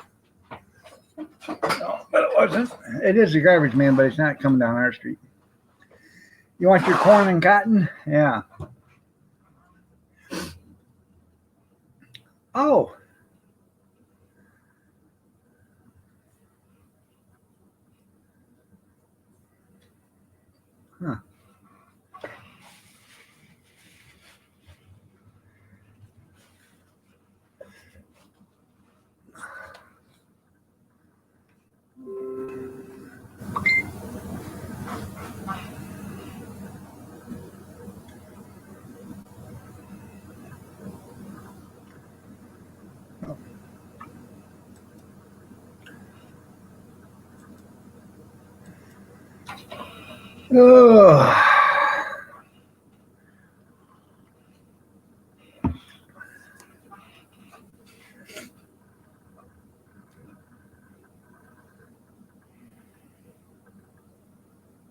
No, but it wasn't. It is a garbage man, but it's not coming down our street. You want your corn and cotton? Yeah. Oh. Huh. Oh.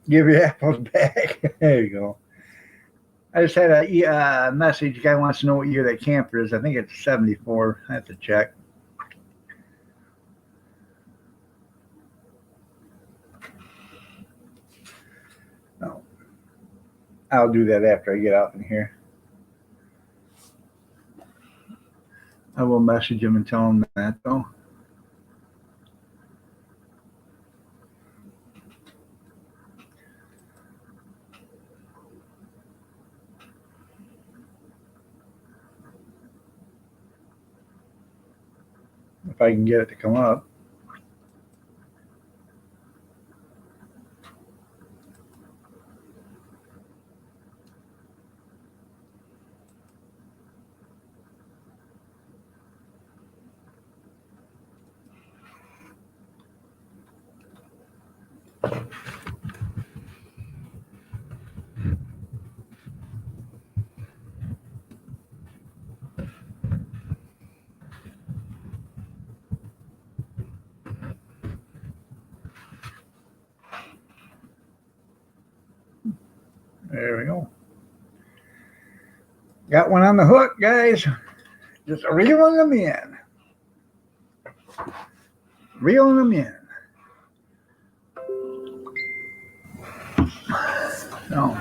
Give your apples back. There you go. I just had a message. Guy wants to know what year that camper is. I think it's 74. I have to check. No. I'll do that after I get out in here. I will message him and tell him that, though. If I can get it to come up. There we go. Got one on the hook, guys. Just reeling them in. Reeling them in. So.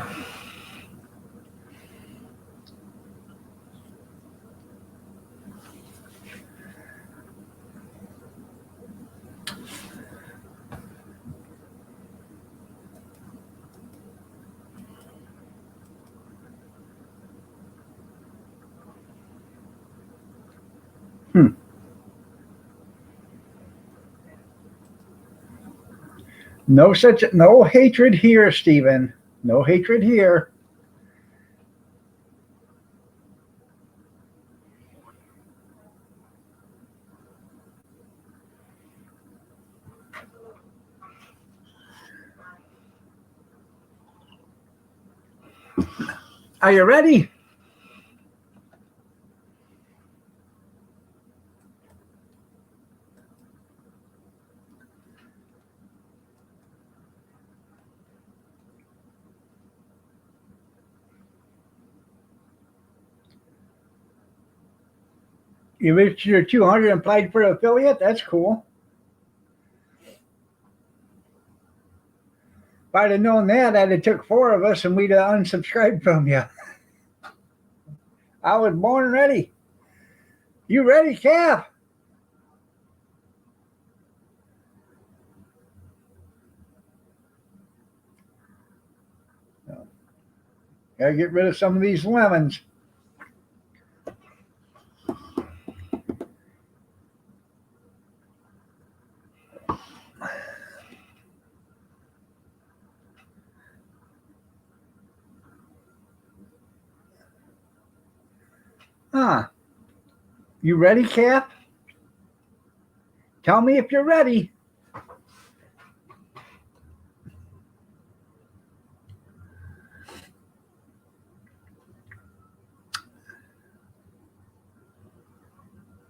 No hatred here, Stephen. No hatred here. Are you ready? You reached your 200 and applied for an affiliate? That's cool. If I'd have known that, I'd have took 4 of us and we'd have unsubscribed from you. I was born ready. You ready, Cap? Gotta get rid of some of these lemons. Huh. You ready, Cap? Tell me if you're ready.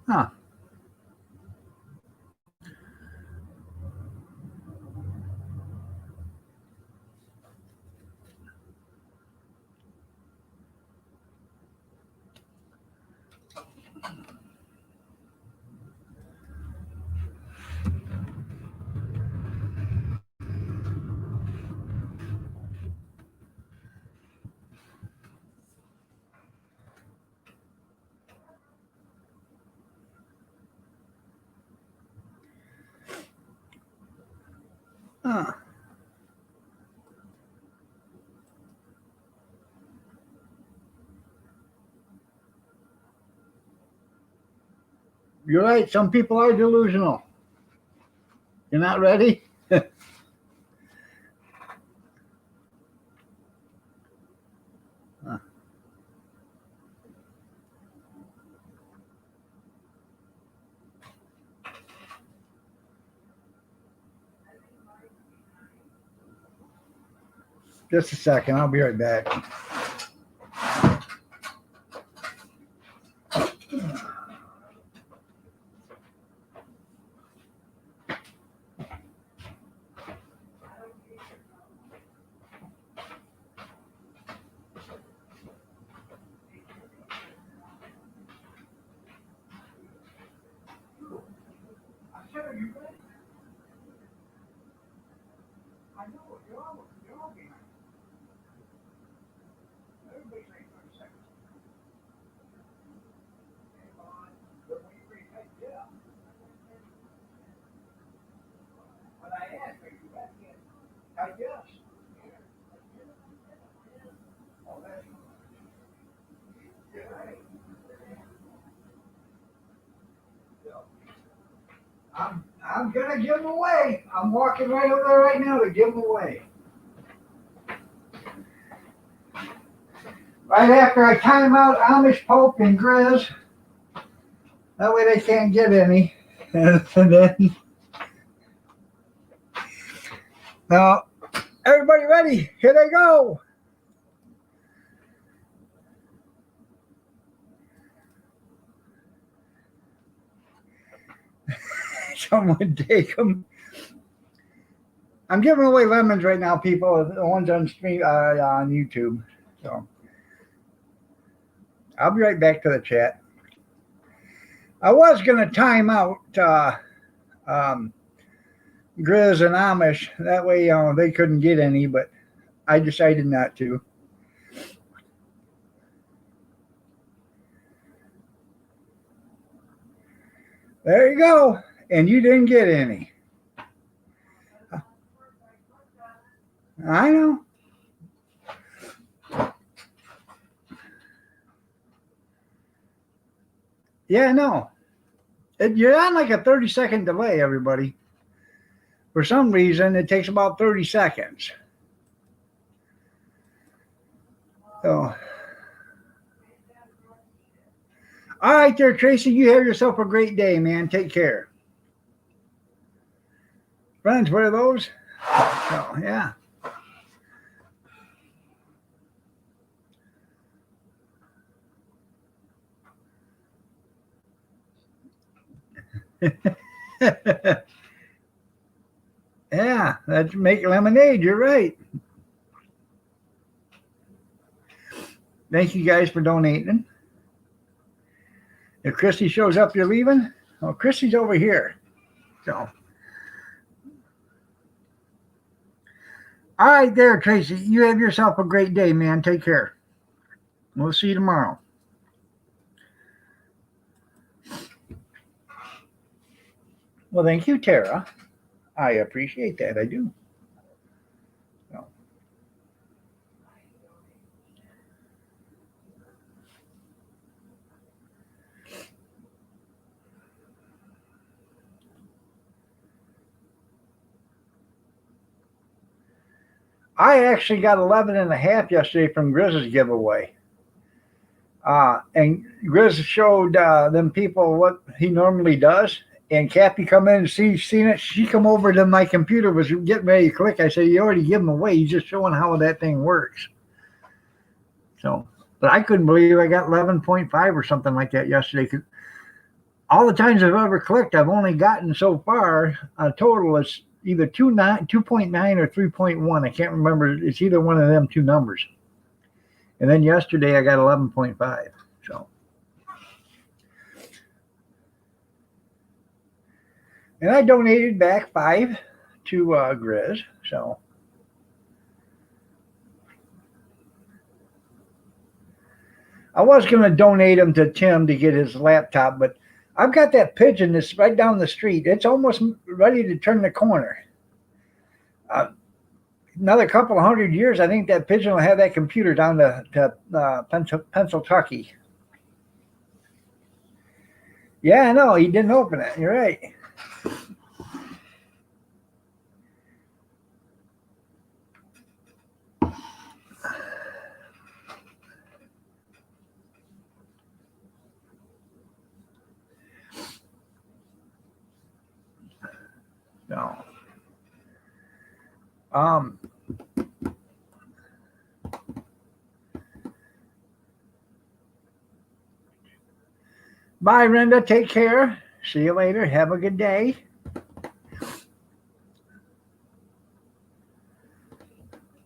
Huh. Huh. You're right. Some people are delusional. You're not ready? Huh. Just a second. I'll be right back. I'm gonna give them away. I'm walking right over there right now to give them away. Right after I time out Amish Pope and Grizz. That way they can't get any. And then now everybody ready? Here they go. Someone take them. I'm giving away lemons right now, people. The ones on stream on YouTube. So I'll be right back to the chat. I was gonna time out Grizz and Amish. That way, they couldn't get any, but I decided not to. There you go. And you didn't get any. I know. Yeah, no. You're on like a 30-second delay, everybody. For some reason, it takes about 30 seconds. So, all right there, Tracy. You have yourself a great day, man. Take care. Friends, what are those? Oh, yeah. Yeah, that's make lemonade. You're right. Thank you guys for donating. If Christy shows up, you're leaving? Oh, Christy's over here. So, all right there, Tracy. You have yourself a great day, man. Take care. We'll see you tomorrow. Well, thank you, Tara. I appreciate that. I do. So. I actually got 11.5 yesterday from Grizz's giveaway. And Grizz showed them people what he normally does. And Cappy come in and seen it. She come over to my computer, was getting ready to click. I said, you already give them away. He's just showing how that thing works. So, but I couldn't believe I got 11.5 or something like that yesterday. 'Cause all the times I've ever clicked, I've only gotten so far a total is either 2.9 or 3.1. I can't remember. It's either one of them two numbers. And then yesterday I got 11.5. So. And I donated back 5 to Grizz. So. I was going to donate them to Tim to get his laptop, but I've got that pigeon that's right down the street. It's almost ready to turn the corner. Another couple of 100 years, I think that pigeon will have that computer down to Pennsylvania. Yeah, I know. He didn't open it. You're right. No. Bye, Renda. Take care. See you later. Have a good day.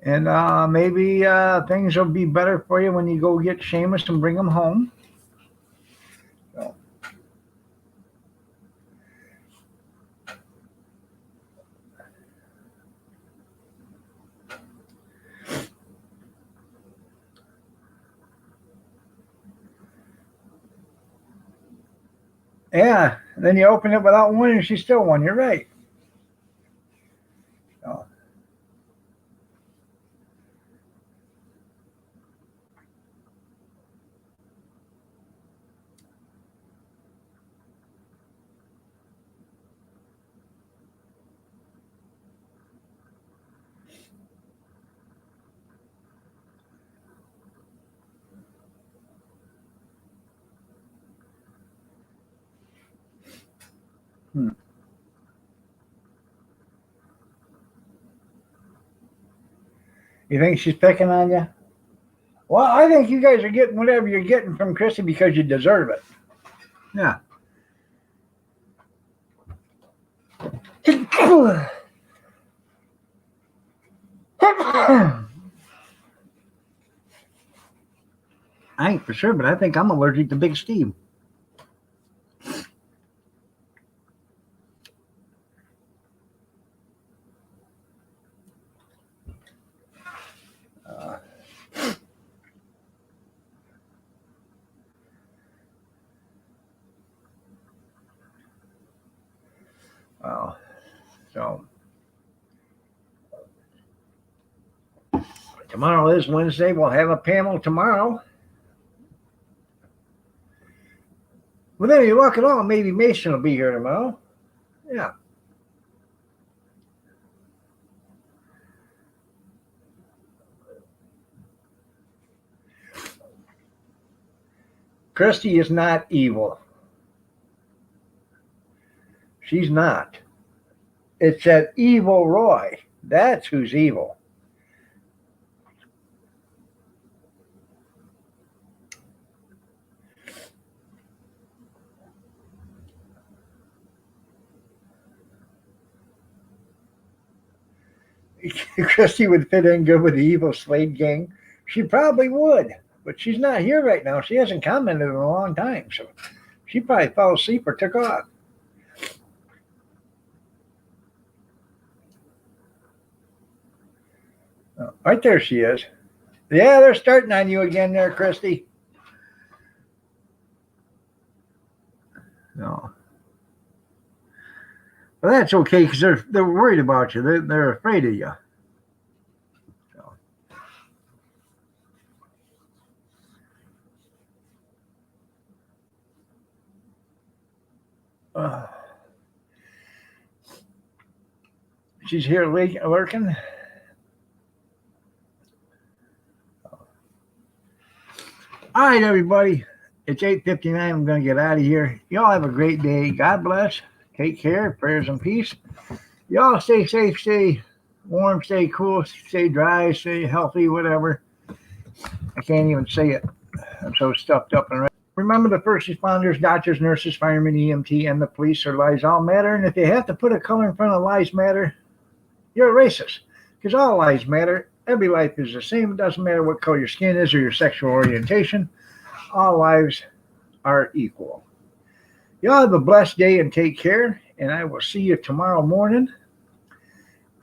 And maybe things will be better for you when you go get Seamus and bring him home. So. Yeah, and then you open it without one and she still won. You're right. So. You think she's picking on you? Well, I think you guys are getting whatever you're getting from Chrissy because you deserve it. Yeah. I ain't for sure, but I think I'm allergic to Big Steve. Well, so tomorrow is Wednesday. We'll have a panel tomorrow. With any luck at all, maybe Mason will be here tomorrow. Yeah. Christy is not evil. She's not. It's that evil Roy. That's who's evil. Christy would fit in good with the evil Slade gang. She probably would, but she's not here right now. She hasn't commented in a long time, so she probably fell asleep or took off. Oh, right there she is. Yeah, they're starting on you again there, Christy. No. Well, that's okay because they're worried about you. They're afraid of you. So. She's here lurking. All right, everybody. It's 8:59. I'm going to get out of here. Y'all have a great day. God bless. Take care. Prayers and peace. Y'all stay safe, stay warm, stay cool, stay dry, stay healthy, whatever. I can't even say it. I'm so stuffed up and ready. Remember, the first responders, doctors, nurses, firemen, EMT, and the police are lives all matter. And if you have to put a color in front of lives matter, you're a racist. Because all lives matter. Every life is the same. It doesn't matter what color your skin is or your sexual orientation. All lives are equal. Y'all have a blessed day and take care. And I will see you tomorrow morning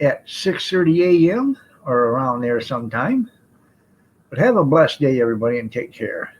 at 6:30 a.m. or around there sometime. But have a blessed day, everybody, and take care.